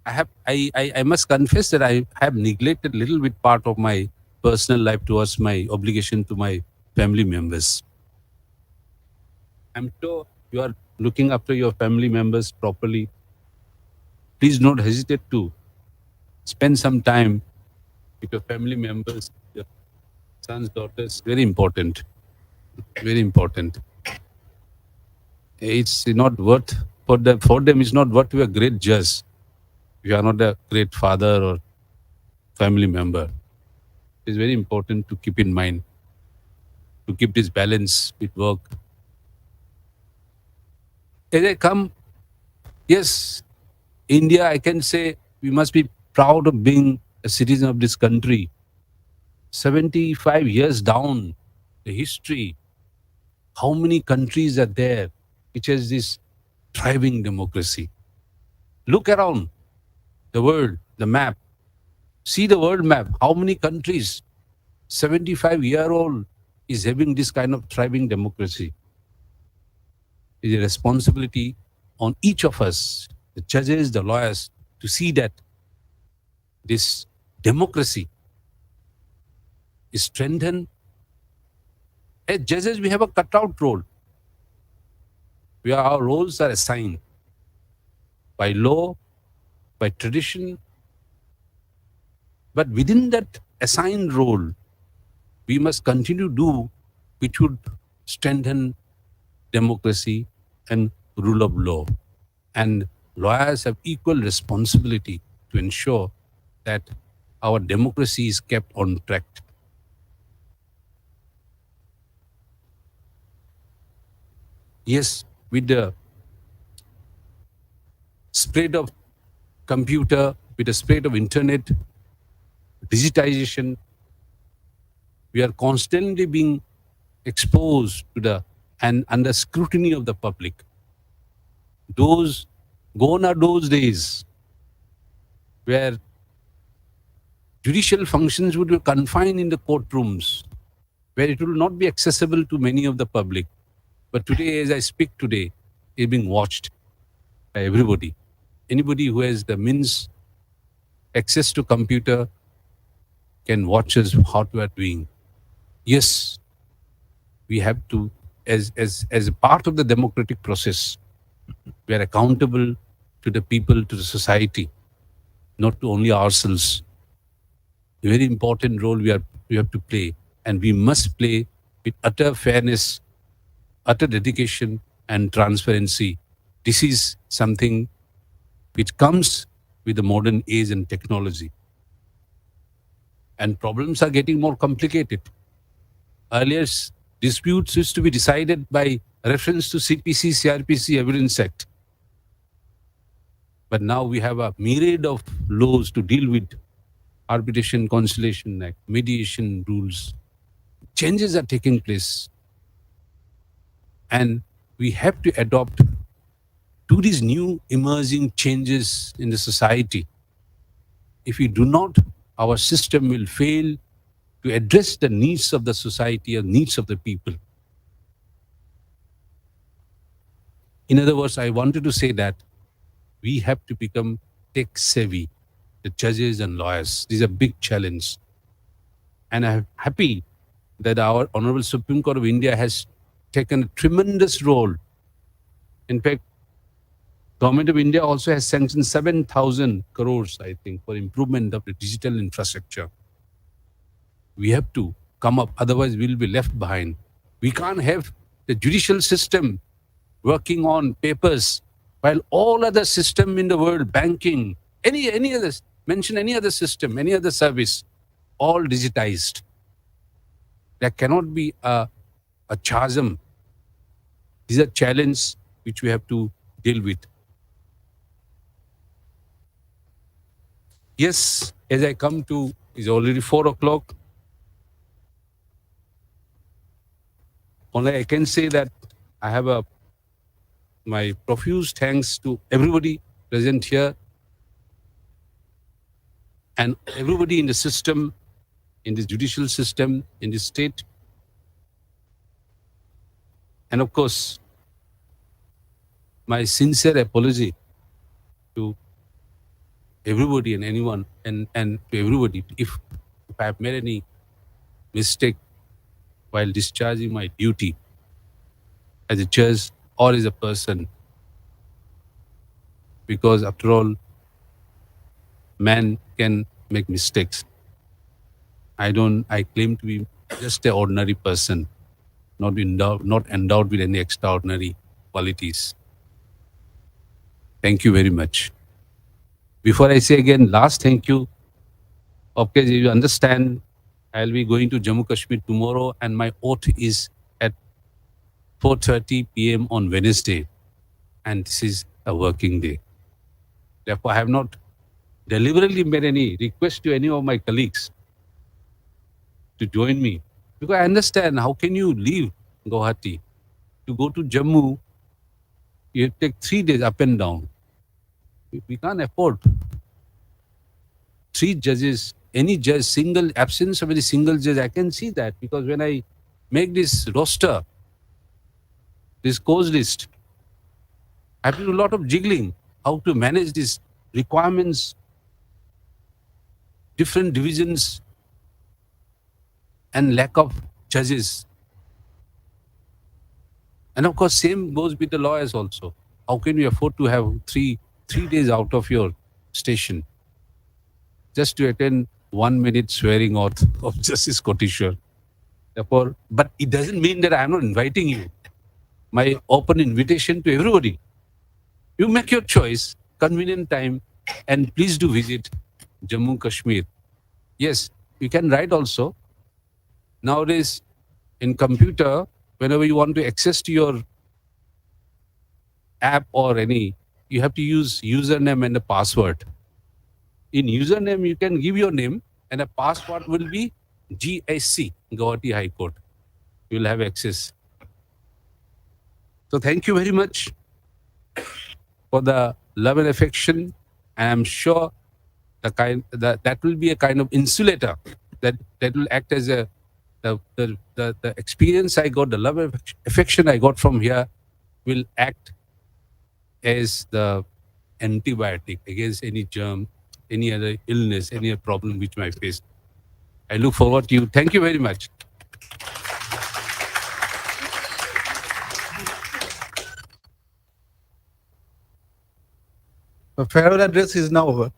Speaker 10: I must confess that I have neglected a little bit part of my personal life towards my obligation to my family members. I'm sure you are looking after your family members properly. Please don't hesitate to spend some time with your family members, your sons, daughters. Very important. Very important. It's not worth, for them it's not worth to be a great judge. You are not a great father or family member. It's very important to keep in mind, to keep this balance with work. As I come, yes, India, I can say we must be proud of being a citizen of this country. 75 years down the history, how many countries are there which has this thriving democracy? Look around the world, the map. See the world map. How many countries? 75-year-old is having this kind of thriving democracy. It is a responsibility on each of us, the judges, the lawyers, to see that this democracy is strengthened. As judges, we have a cutout role, where our roles are assigned by law, by tradition. But within that assigned role, we must continue to do which would strengthen democracy and rule of law. And lawyers have equal responsibility to ensure that our democracy is kept on track. Yes, with the spread of computer, with the spread of internet, digitization, we are constantly being exposed to the and under scrutiny of the public. Gone are those days where judicial functions would be confined in the courtrooms, where it will not be accessible to many of the public. But today, as I speak today, it's being watched by everybody. Anybody who has the means, access to computer, can watch us what we are doing. Yes, we have to, as a part of the democratic process, we are accountable to the people, to the society, not to only ourselves. A very important role we have to play, and we must play with utter fairness, utter dedication and transparency. This is something which comes with the modern age and technology. And problems are getting more complicated. Earlier, disputes used to be decided by reference to CPC, CRPC, Evidence Act. But now we have a myriad of laws to deal with: Arbitration, Conciliation Act, mediation rules. Changes are taking place. And we have to adopt to these new emerging changes in the society. If we do not, our system will fail to address the needs of the society and needs of the people. In other words, I wanted to say that we have to become tech savvy, the judges and lawyers. This is a big challenge. And I'm happy that our Honorable Supreme Court of India has taken a tremendous role. In fact, Government of India also has sanctioned 7,000 crores, I think, for improvement of the digital infrastructure. We have to come up, otherwise we'll be left behind. We can't have the judicial system working on papers while all other system in the world, banking, any other, mention any other system, any other service, all digitized. There cannot be a chasm. These are challenges which we have to deal with. Yes, as I come to, it's already 4 o'clock. Only I can say that I have my profuse thanks to everybody present here and everybody in the system, in the judicial system, in the state. And of course, my sincere apology to everybody and anyone and to everybody if I have made any mistake while discharging my duty as a judge or as a person. Because after all, man can make mistakes. I claim to be just an ordinary person, not endowed with any extraordinary qualities. Thank you very much. Before I say again, last thank you. Okay, you understand, I'll be going to Jammu Kashmir tomorrow and my oath is at 4:30 p.m. on Wednesday. And this is a working day. Therefore, I have not deliberately made any request to any of my colleagues to join me. Because I understand, how can you leave Gauhati to go to Jammu? You take 3 days up and down. We can't afford 3 judges, any judge, absence of any single judge. I can see that because when I make this roster, this course list. I have to do a lot of jiggling, how to manage these requirements, different divisions, and lack of judges. And of course, same goes with the lawyers also. How can you afford to have three days out of your station just to attend 1 minute swearing oath of Justice Kotishwar? Therefore, but it doesn't mean that I'm not inviting you. My open invitation to everybody. You make your choice, convenient time, and please do visit Jammu, Kashmir. Yes, you can write also. Nowadays, in computer, whenever you want to access to your app or any, you have to use username and a password. In username, you can give your name and a password will be GSC, Gauhati High Court. You will have access. So thank you very much for the love and affection. And I'm sure that will be a kind of insulator that will act as the experience I got, the love and affection I got from here will act as the antibiotic against any germ, any other illness, any other problem which might face. I look forward to you. Thank you very much.
Speaker 1: The farewell address is now over.